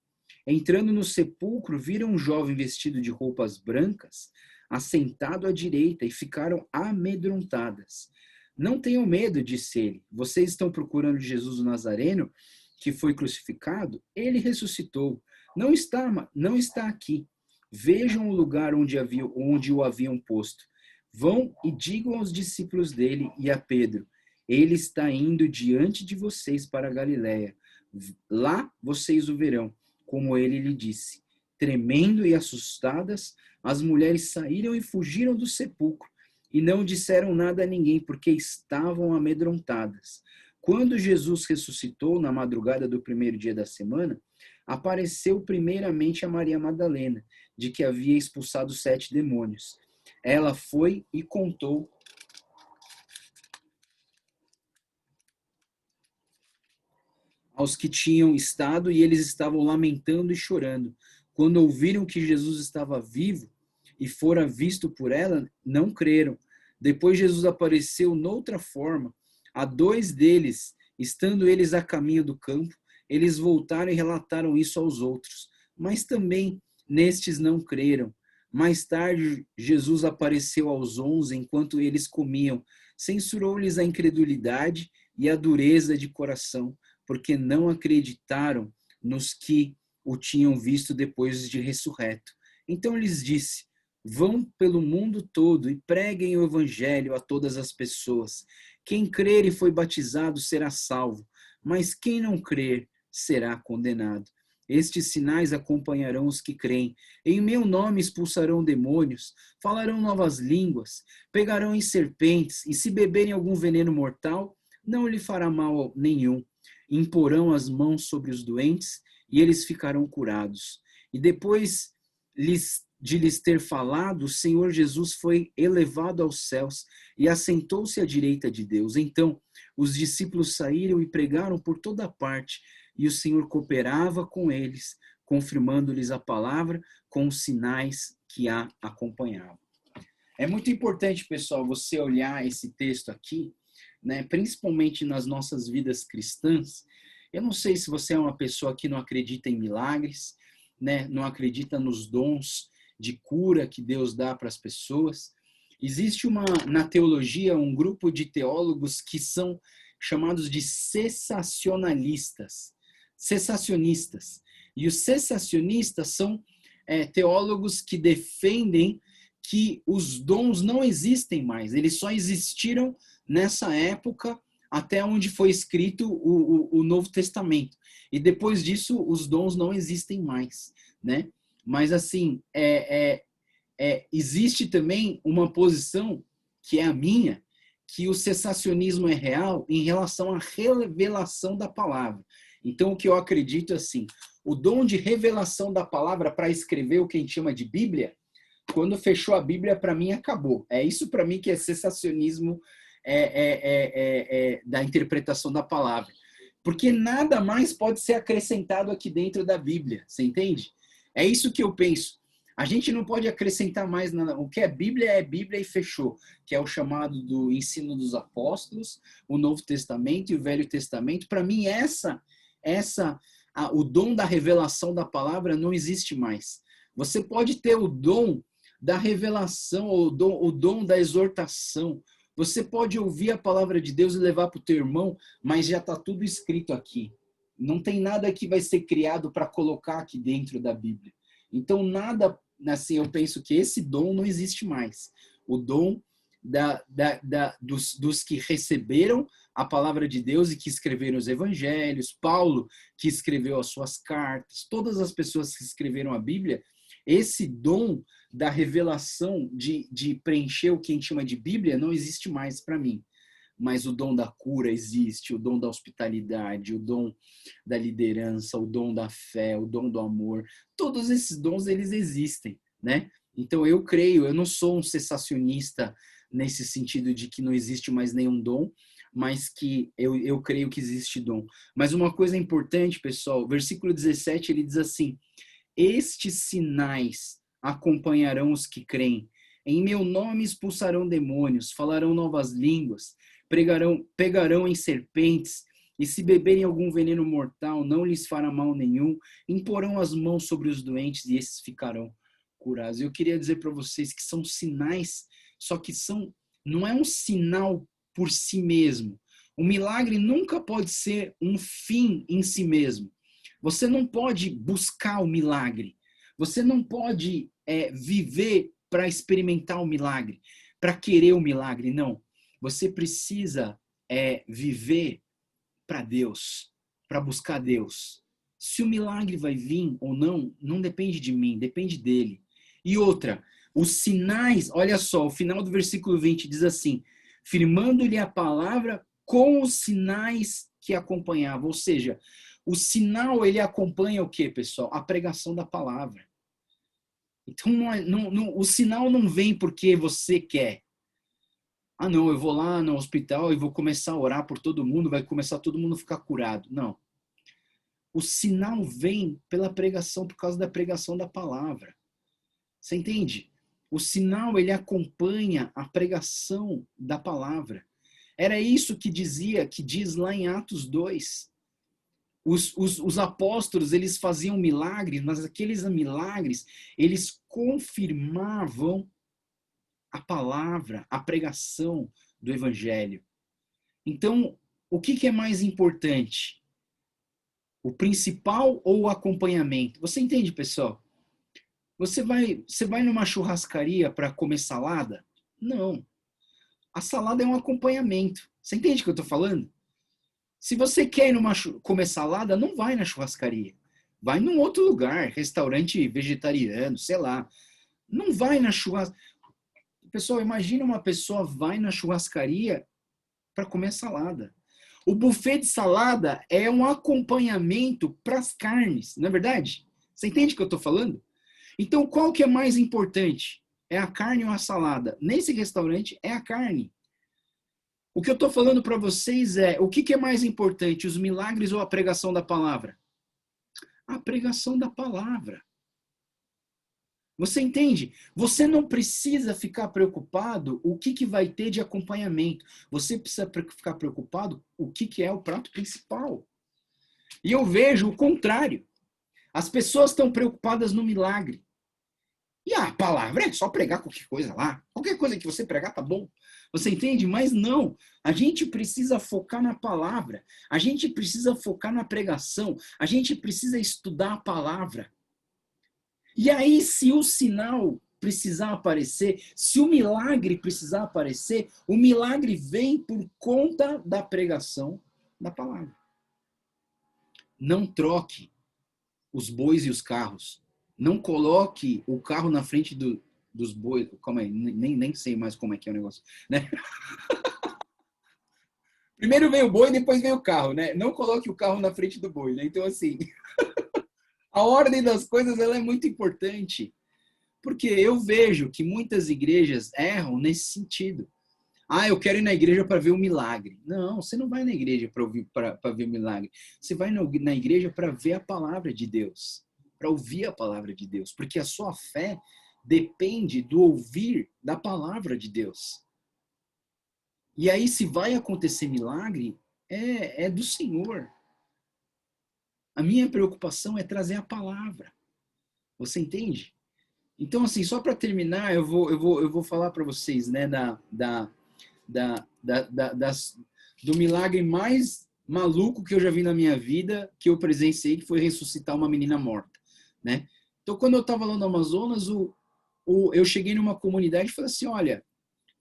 Entrando no sepulcro, viram um jovem vestido de roupas brancas, assentado à direita, e ficaram amedrontadas. Não tenham medo, disse ele. Vocês estão procurando Jesus o Nazareno, que foi crucificado? Ele ressuscitou. Não está aqui. Vejam o lugar onde o haviam posto. Vão e digam aos discípulos dele e a Pedro, ele está indo diante de vocês para a Galiléia. Lá vocês o verão, como ele lhe disse. Tremendo e assustadas, as mulheres saíram e fugiram do sepulcro e não disseram nada a ninguém, porque estavam amedrontadas. Quando Jesus ressuscitou na madrugada do primeiro dia da semana, apareceu primeiramente a Maria Madalena, de que havia expulsado 7 demônios. Ela foi e contou aos que tinham estado, e eles estavam lamentando e chorando. Quando ouviram que Jesus estava vivo e fora visto por ela, não creram. Depois Jesus apareceu noutra forma a 2 deles, estando eles a caminho do campo. Eles voltaram e relataram isso aos outros, mas também nestes não creram. Mais tarde, Jesus apareceu aos 11 enquanto eles comiam. Censurou-lhes a incredulidade e a dureza de coração, porque não acreditaram nos que o tinham visto depois de ressurreto. Então lhes disse: vão pelo mundo todo e preguem o evangelho a todas as pessoas. Quem crer e foi batizado será salvo, mas quem não crer será condenado. Estes sinais acompanharão os que creem. Em meu nome expulsarão demônios, falarão novas línguas, pegarão em serpentes, e se beberem algum veneno mortal, não lhe fará mal nenhum. Imporão as mãos sobre os doentes e eles ficarão curados. E depois de lhes ter falado, o Senhor Jesus foi elevado aos céus e assentou-se à direita de Deus. Então, os discípulos saíram e pregaram por toda parte, e o Senhor cooperava com eles, confirmando-lhes a palavra com os sinais que a acompanhavam. É muito importante, pessoal, você olhar esse texto aqui, né, principalmente nas nossas vidas cristãs. Eu não sei se você é uma pessoa que não acredita em milagres, né, não acredita nos dons de cura que Deus dá para as pessoas. Existe na teologia um grupo de teólogos que são chamados de cessacionistas. E os cessacionistas são teólogos que defendem que os dons não existem mais, eles só existiram nessa época até onde foi escrito o Novo Testamento. E depois disso, os dons não existem mais, né? Mas, assim, existe também uma posição, que é a minha, que o cessacionismo é real em relação à revelação da palavra. Então, o que eu acredito é assim, o dom de revelação da palavra para escrever o que a gente chama de Bíblia, quando fechou a Bíblia, para mim, acabou. É isso para mim que é cessacionismo da interpretação da palavra. Porque nada mais pode ser acrescentado aqui dentro da Bíblia, você entende? É isso que eu penso. A gente não pode acrescentar mais nada. O que é Bíblia e fechou, que é o chamado do ensino dos apóstolos, o Novo Testamento e o Velho Testamento. Para mim, o dom da revelação da palavra não existe mais. Você pode ter o dom da revelação, o dom da exortação. Você pode ouvir a palavra de Deus e levar para o teu irmão, mas já está tudo escrito aqui. Não tem nada que vai ser criado para colocar aqui dentro da Bíblia. Então, nada, assim, eu penso que esse dom não existe mais. O dom dos que receberam a palavra de Deus e que escreveram os evangelhos, Paulo, que escreveu as suas cartas, todas as pessoas que escreveram a Bíblia, esse dom da revelação de preencher o que a gente chama de Bíblia não existe mais para mim. Mas o dom da cura existe, o dom da hospitalidade, o dom da liderança, o dom da fé, o dom do amor. Todos esses dons, eles existem, né? Então eu creio, eu não sou um cessacionista nesse sentido de que não existe mais nenhum dom, mas que eu creio que existe dom. Mas uma coisa importante, pessoal, versículo 17, ele diz assim: estes sinais acompanharão os que creem. Em meu nome expulsarão demônios, falarão novas línguas, pegarão em serpentes, e se beberem algum veneno mortal, não lhes fará mal nenhum, imporão as mãos sobre os doentes e esses ficarão curados. Eu queria dizer para vocês que são sinais, só que não é um sinal por si mesmo. O milagre nunca pode ser um fim em si mesmo. Você não pode buscar o milagre. Você não pode viver para experimentar o milagre, para querer o milagre, não. Você precisa viver para Deus, para buscar Deus. Se o milagre vai vir ou não, não depende de mim, depende dele. E outra, os sinais, olha só, o final do versículo 20 diz assim: firmando-lhe a palavra com os sinais que acompanhavam. Ou seja, O sinal, ele acompanha o quê, pessoal? A pregação da palavra. Então, o sinal não vem porque você quer. Ah, não, eu vou lá no hospital e vou começar a orar por todo mundo, vai começar todo mundo a ficar curado. Não. O sinal vem pela pregação, por causa da pregação da palavra. Você entende? O sinal, ele acompanha a pregação da palavra. Era isso que diz lá em Atos 2. Os apóstolos, eles faziam milagres, mas aqueles milagres, eles confirmavam a palavra, a pregação do evangelho. Então, o que é mais importante? O principal ou o acompanhamento? Você entende, pessoal? Você vai numa churrascaria para comer salada? Não. A salada é um acompanhamento. Você entende o que eu estou falando? Se você quer ir comer salada, não vai na churrascaria. Vai num outro lugar, restaurante vegetariano, sei lá. Não vai na churrascaria. Pessoal, imagina uma pessoa vai na churrascaria para comer salada. O buffet de salada é um acompanhamento para as carnes, não é verdade? Você entende o que eu estou falando? Então, qual que é mais importante? É a carne ou a salada? Nesse restaurante, é a carne. O que eu estou falando para vocês é, o que é mais importante, os milagres ou a pregação da palavra? A pregação da palavra. Você entende? Você não precisa ficar preocupado o que vai ter de acompanhamento. Você precisa ficar preocupado o que é o prato principal. E eu vejo o contrário. As pessoas estão preocupadas no milagre. E a palavra é só pregar qualquer coisa lá. Qualquer coisa que você pregar tá bom. Você entende? Mas não. A gente precisa focar na palavra. A gente precisa focar na pregação. A gente precisa estudar a palavra. E aí, se o sinal precisar aparecer, se o milagre precisar aparecer, o milagre vem por conta da pregação da palavra. Não troque os bois e os carros. Não coloque o carro na frente dos bois. Calma aí, nem sei mais como é que é o negócio. Né? Primeiro vem o boi, depois vem o carro, né? Não coloque o carro na frente do boi, né? Então, assim, a ordem das coisas ela é muito importante. Porque eu vejo que muitas igrejas erram nesse sentido. Ah, eu quero ir na igreja para ver o milagre. Não, você não vai na igreja para ver o milagre. Você vai na igreja para ver a palavra de Deus, para ouvir a palavra de Deus, porque a sua fé depende do ouvir da palavra de Deus. E aí, se vai acontecer milagre, é do Senhor. A minha preocupação é trazer a palavra. Você entende? Então, assim, só para terminar, eu vou falar para vocês, né, do milagre mais maluco que eu já vi na minha vida, que eu presenciei, que foi ressuscitar uma menina morta, né? Então, quando eu estava lá no Amazonas, eu cheguei numa comunidade e falei assim, olha,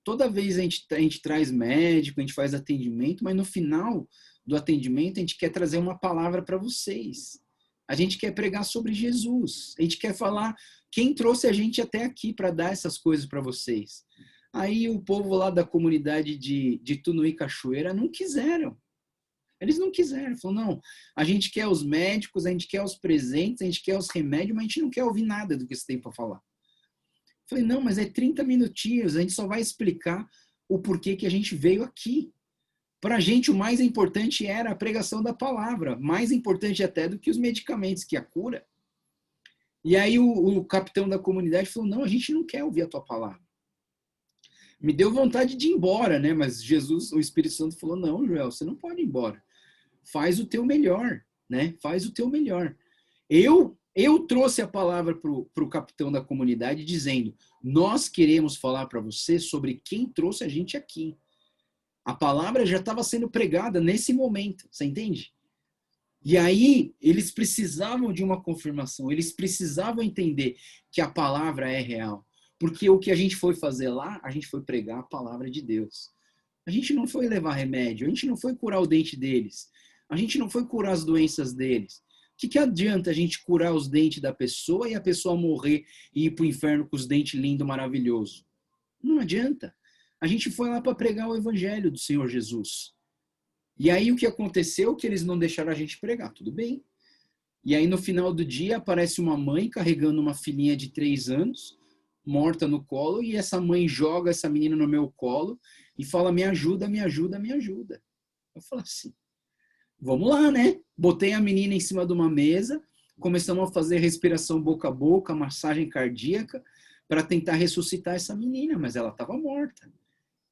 toda vez a gente traz médico, a gente faz atendimento, mas no final do atendimento a gente quer trazer uma palavra para vocês. A gente quer pregar sobre Jesus. A gente quer falar quem trouxe a gente até aqui para dar essas coisas para vocês. Aí o povo lá da comunidade de Tunuí Cachoeira não quiseram. Eles não quiseram. Falaram, não, a gente quer os médicos, a gente quer os presentes, a gente quer os remédios, mas a gente não quer ouvir nada do que você tem para falar. Falei, não, mas é 30 minutinhos, a gente só vai explicar o porquê que a gente veio aqui. Para a gente, o mais importante era a pregação da palavra, mais importante até do que os medicamentos, que a cura. E aí o capitão da comunidade falou, não, a gente não quer ouvir a tua palavra. Me deu vontade de ir embora, né? Mas Jesus, o Espírito Santo falou, não, Joel, você não pode ir embora. Faz o teu melhor, né? Faz o teu melhor. Eu trouxe a palavra para o capitão da comunidade dizendo, nós queremos falar para você sobre quem trouxe a gente aqui. A palavra já estava sendo pregada nesse momento, você entende? E aí, eles precisavam de uma confirmação, eles precisavam entender que a palavra é real. Porque o que a gente foi fazer lá, a gente foi pregar a palavra de Deus. A gente não foi levar remédio, a gente não foi curar o dente deles, a gente não foi curar as doenças deles. O que adianta a gente curar os dentes da pessoa e a pessoa morrer e ir para o inferno com os dentes lindos, maravilhosos? Não adianta. A gente foi lá para pregar o evangelho do Senhor Jesus. E aí o que aconteceu? Que eles não deixaram a gente pregar, tudo bem. E aí no final do dia aparece uma mãe carregando uma filhinha de 3 anos, morta no colo, e essa mãe joga essa menina no meu colo e fala, me ajuda, me ajuda, me ajuda. Eu falo assim, vamos lá, né? Botei a menina em cima de uma mesa, começamos a fazer respiração boca a boca, massagem cardíaca, para tentar ressuscitar essa menina, mas ela estava morta.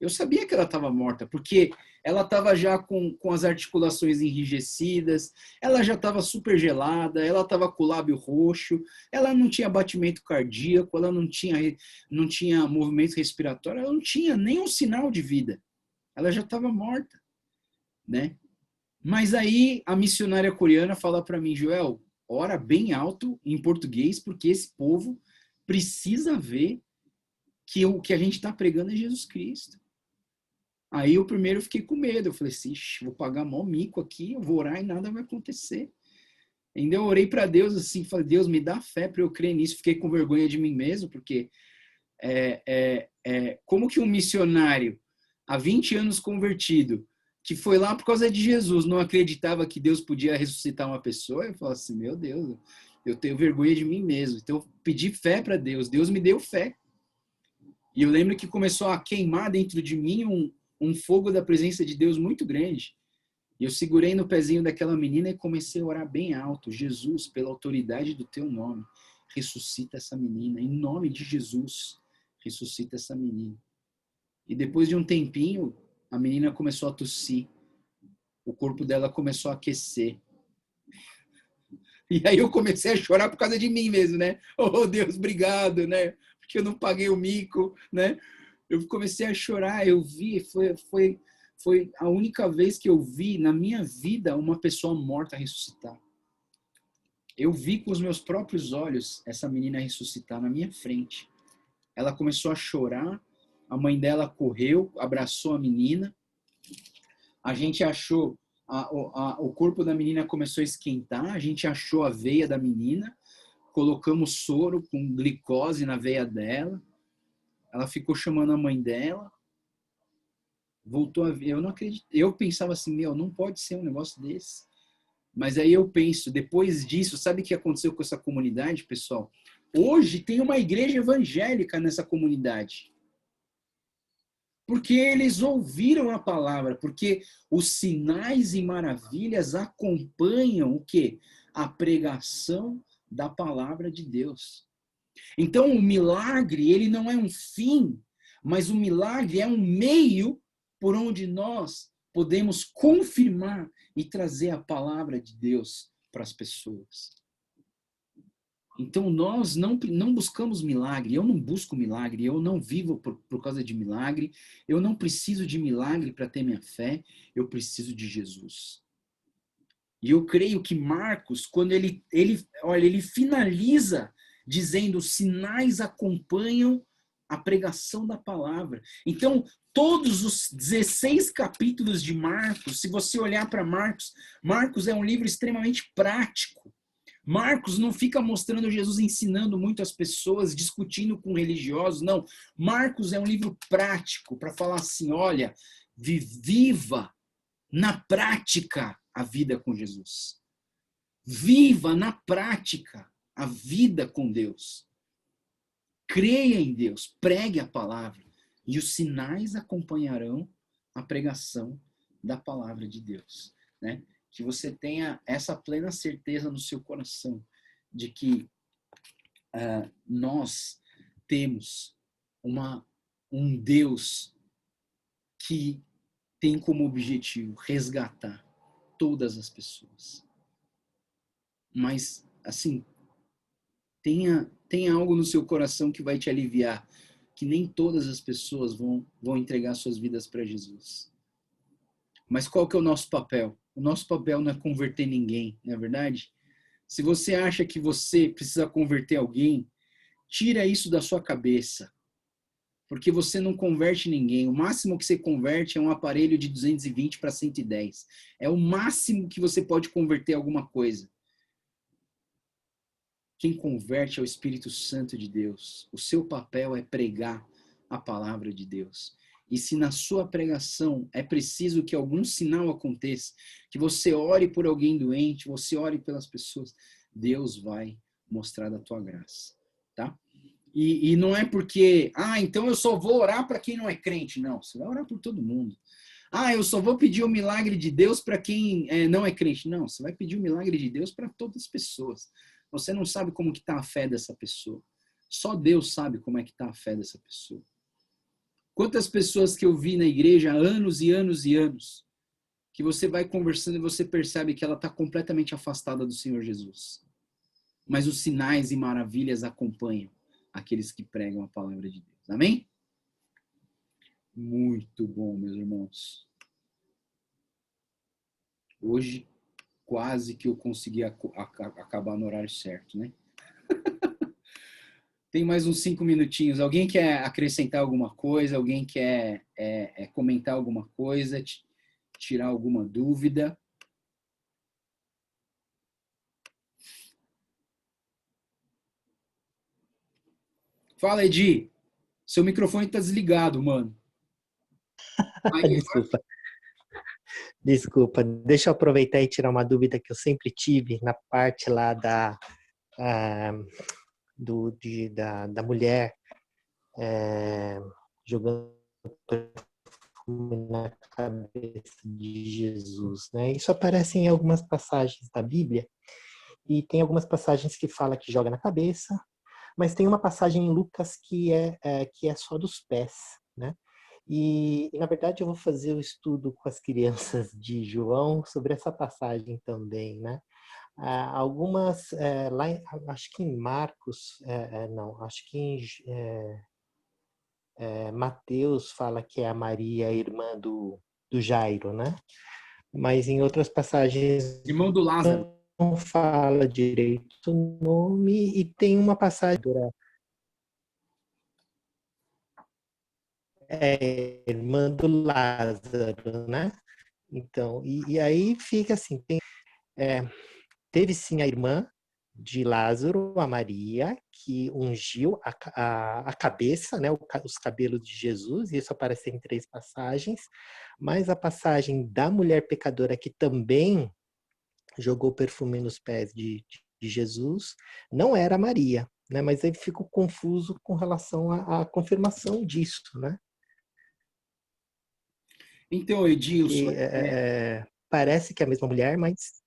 Eu sabia que ela estava morta, porque ela estava já com as articulações enrijecidas, ela já estava super gelada, ela estava com o lábio roxo, ela não tinha batimento cardíaco, ela não tinha movimento respiratório, ela não tinha nenhum sinal de vida. Ela já estava morta, né? Mas aí a missionária coreana fala para mim, Joel, ora bem alto em português, porque esse povo precisa ver que o que a gente está pregando é Jesus Cristo. Aí eu primeiro fiquei com medo, eu falei assim, vou pagar mó mico aqui, eu vou orar e nada vai acontecer. Ainda eu orei para Deus assim, falei, Deus me dá fé para eu crer nisso, fiquei com vergonha de mim mesmo, porque como que um missionário, há 20 anos convertido, que foi lá por causa de Jesus, não acreditava que Deus podia ressuscitar uma pessoa? Eu falo assim, meu Deus, eu tenho vergonha de mim mesmo. Então eu pedi fé para Deus, Deus me deu fé. E eu lembro que começou a queimar dentro de mim um fogo da presença de Deus muito grande. E eu segurei no pezinho daquela menina e comecei a orar bem alto. Jesus, pela autoridade do teu nome, ressuscita essa menina. Em nome de Jesus, ressuscita essa menina. E depois de um tempinho, a menina começou a tossir. O corpo dela começou a aquecer. E aí eu comecei a chorar por causa de mim mesmo, né? Oh, Deus, obrigado, né? Porque eu não paguei o mico, né? Eu comecei a chorar, eu vi, foi a única vez que eu vi na minha vida uma pessoa morta ressuscitar. Eu vi com os meus próprios olhos essa menina ressuscitar na minha frente. Ela começou a chorar, a mãe dela correu, abraçou a menina, a gente achou, o corpo da menina começou a esquentar, a gente achou a veia da menina, colocamos soro com glicose na veia dela, ela ficou chamando a mãe dela, voltou a ver, eu não acredito, eu pensava assim, meu, não pode ser um negócio desse. Mas aí eu penso, depois disso, sabe o que aconteceu com essa comunidade, pessoal? Hoje tem uma igreja evangélica nessa comunidade. Porque eles ouviram a palavra, porque os sinais e maravilhas acompanham o quê? A pregação da palavra de Deus. Então, o milagre, ele não é um fim, mas o milagre é um meio por onde nós podemos confirmar e trazer a palavra de Deus para as pessoas. Então, nós não buscamos milagre, eu não busco milagre, eu não vivo por causa de milagre, eu não preciso de milagre para ter minha fé, eu preciso de Jesus. E eu creio que Marcos, quando ele finaliza dizendo, os sinais acompanham a pregação da palavra. Então, todos os 16 capítulos de Marcos, se você olhar para Marcos, Marcos é um livro extremamente prático. Marcos não fica mostrando Jesus ensinando muito as pessoas, discutindo com religiosos, não. Marcos é um livro prático para falar assim, olha, viva na prática a vida com Jesus. Viva na prática a vida com Deus. Creia em Deus, pregue a palavra e os sinais acompanharão a pregação da palavra de Deus, né? Que você tenha essa plena certeza no seu coração de que nós temos um Deus que tem como objetivo resgatar todas as pessoas. Mas, assim, tenha algo no seu coração que vai te aliviar, que nem todas as pessoas vão entregar suas vidas para Jesus. Mas qual que é o nosso papel? O nosso papel não é converter ninguém, não é verdade? Se você acha que você precisa converter alguém, tira isso da sua cabeça. Porque você não converte ninguém. O máximo que você converte é um aparelho de 220 para 110. É o máximo que você pode converter alguma coisa. Quem converte é o Espírito Santo de Deus. O seu papel é pregar a palavra de Deus. e se na sua pregação é preciso que algum sinal aconteça, que você ore por alguém doente, você ore pelas pessoas, Deus vai mostrar da tua graça, tá? E não é porque, então eu só vou orar para quem não é crente. Não, você vai orar por todo mundo. Eu só vou pedir o milagre de Deus para quem não é crente. Não, você vai pedir o milagre de Deus para todas as pessoas. Você não sabe como que está a fé dessa pessoa. Só Deus sabe como é que está a fé dessa pessoa. Quantas pessoas que eu vi na igreja há anos e anos e anos, que você vai conversando e você percebe que ela está completamente afastada do Senhor Jesus. Mas os sinais e maravilhas acompanham aqueles que pregam a palavra de Deus. Amém? Muito bom, meus irmãos. Hoje, quase que eu consegui acabar no horário certo, né? Tem mais uns 5 minutinhos. Alguém quer acrescentar alguma coisa? Alguém quer comentar alguma coisa? Tirar alguma dúvida? Fala, Edi. Seu microfone está desligado, mano. Aí, Desculpa. Deixa eu aproveitar e tirar uma dúvida que eu sempre tive na parte lá da mulher jogando perfume na cabeça de Jesus, né? Isso aparece em algumas passagens da Bíblia e tem algumas passagens que fala que joga na cabeça, mas tem uma passagem em Lucas que é só dos pés, né? E, na verdade, eu vou fazer o estudo com as crianças de João sobre essa passagem também, né? Algumas, lá, acho que em Marcos, não, acho que em Mateus fala que é a Maria, irmã do Jairo, né? Mas em outras passagens irmão do Lázaro. não fala direito o nome e tem uma passagem irmã do Lázaro, né? Então, e aí fica assim, teve sim a irmã de Lázaro, a Maria, que ungiu a cabeça, né, os cabelos de Jesus, e isso aparece em 3 passagens, mas a passagem da mulher pecadora que também jogou perfume nos pés de Jesus, não era Maria, né, mas aí fico confuso com relação à confirmação disso, né? Então, Edilson... parece que é a mesma mulher, mas...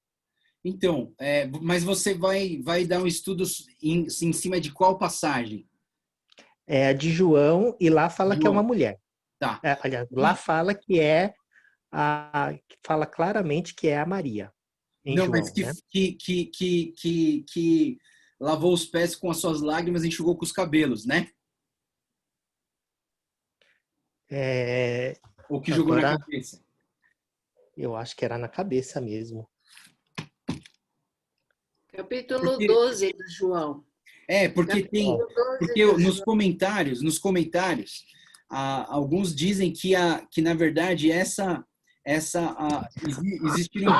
Então, mas você vai dar um estudo em cima de qual passagem? É a de João, e lá fala que é uma João. mulher. Tá. Aliás, lá fala que fala claramente que é a Maria, em Não, mas João, né? que lavou os pés com as suas lágrimas e enxugou com os cabelos, né? Ou que jogou na Agora, cabeça. eu acho que era na cabeça mesmo. Capítulo 12 do João. Porque tem... Porque nos comentários, alguns dizem que na verdade, existiram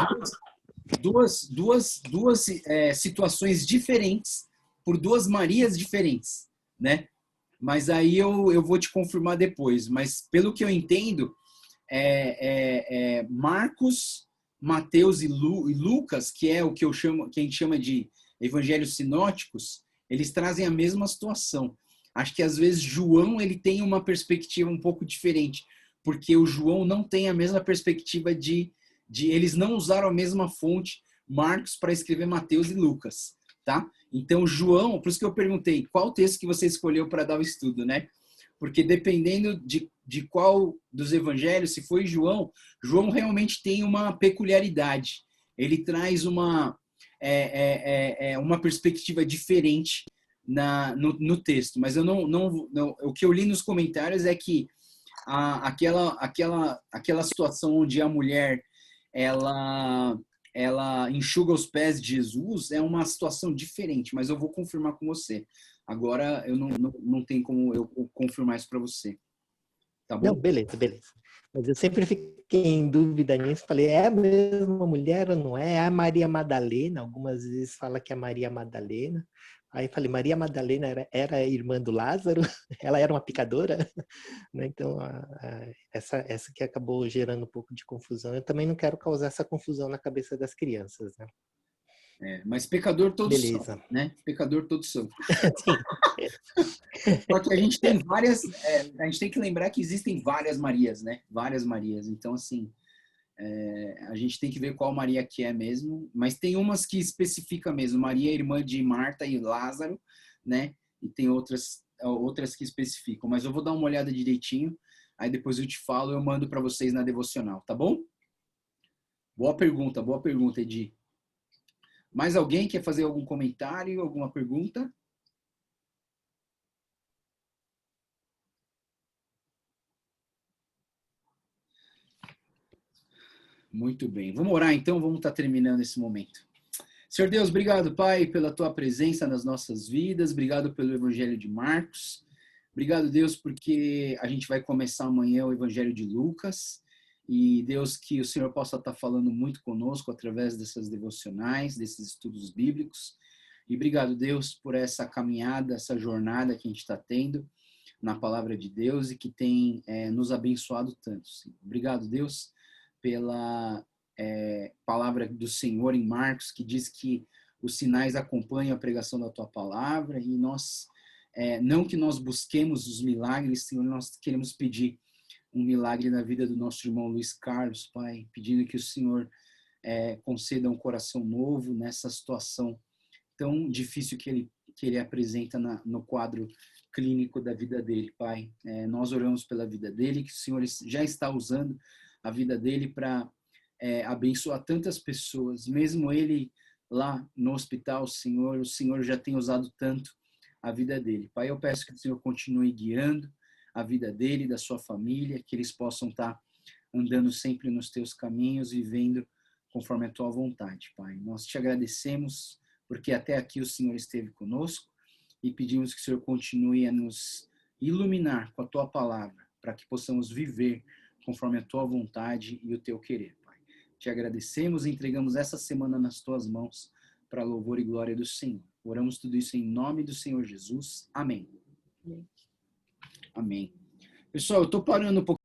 duas situações diferentes por 2 Marias diferentes, né? Mas aí eu vou te confirmar depois. Mas pelo que eu entendo, Marcos, Mateus e Lucas, que é o que que a gente chama de evangelhos sinóticos, eles trazem a mesma situação. Acho que às vezes João ele tem uma perspectiva um pouco diferente, porque o João não tem a mesma perspectiva de eles não usaram a mesma fonte, Marcos, para escrever Mateus e Lucas, tá? Então João, por isso que eu perguntei, qual texto que você escolheu para dar o estudo, né? Porque dependendo de qual dos evangelhos, se foi João, João realmente tem uma peculiaridade. Ele traz uma perspectiva diferente no texto. Mas eu não, o que eu li nos comentários é que aquela situação onde a mulher ela enxuga os pés de Jesus é uma situação diferente, mas eu vou confirmar com você. Agora eu não tenho como eu confirmar isso para você. Tá bom? Não, beleza. Mas eu sempre fiquei em dúvida nisso. Falei, é a mesma mulher ou não é? É a Maria Madalena. Algumas vezes fala que é Maria Madalena. Aí falei, Maria Madalena era a irmã do Lázaro? Ela era uma pecadora? Né? Então, essa que acabou gerando um pouco de confusão. Eu também não quero causar essa confusão na cabeça das crianças, né? Mas pecador todos são, Beleza. né? Pecador todos são. Sim. Só que a gente tem várias, a gente tem que lembrar que existem várias Marias, né? Várias Marias. Então, assim, a gente tem que ver qual Maria que é mesmo, mas tem umas que especifica mesmo, Maria é irmã de Marta e Lázaro, né? E tem outras que especificam, mas eu vou dar uma olhada direitinho, aí depois eu te falo, eu mando para vocês na devocional, tá bom? Boa pergunta, Edi. Mais alguém quer fazer algum comentário, alguma pergunta? Muito bem. Vamos orar então, vamos estar terminando esse momento. Senhor Deus, obrigado, Pai, pela tua presença nas nossas vidas. Obrigado pelo Evangelho de Marcos. Obrigado, Deus, porque a gente vai começar amanhã o Evangelho de Lucas. E, Deus, que o Senhor possa estar falando muito conosco através dessas devocionais, desses estudos bíblicos. E obrigado, Deus, por essa caminhada, essa jornada que a gente está tendo na palavra de Deus e que tem nos abençoado tanto. Senhor. Obrigado, Deus, pela palavra do Senhor em Marcos, que diz que os sinais acompanham a pregação da tua palavra e nós, não que nós busquemos os milagres, Senhor, nós queremos pedir um milagre na vida do nosso irmão Luiz Carlos, Pai, pedindo que o Senhor conceda um coração novo nessa situação tão difícil que ele apresenta no quadro clínico da vida dele, Pai. Nós oramos pela vida dele, que o Senhor já está usando a vida dele para abençoar tantas pessoas, mesmo ele lá no hospital, Senhor, o Senhor já tem usado tanto a vida dele. Pai, eu peço que o Senhor continue guiando a vida dele, da sua família, que eles possam estar andando sempre nos teus caminhos, vivendo conforme a tua vontade, Pai. Nós te agradecemos porque até aqui o Senhor esteve conosco e pedimos que o Senhor continue a nos iluminar com a tua palavra, para que possamos viver conforme a tua vontade e o teu querer, Pai. Te agradecemos e entregamos essa semana nas tuas mãos, para louvor e glória do Senhor. Oramos tudo isso em nome do Senhor Jesus. Amém. Amém. Pessoal, eu estou parando um pouquinho.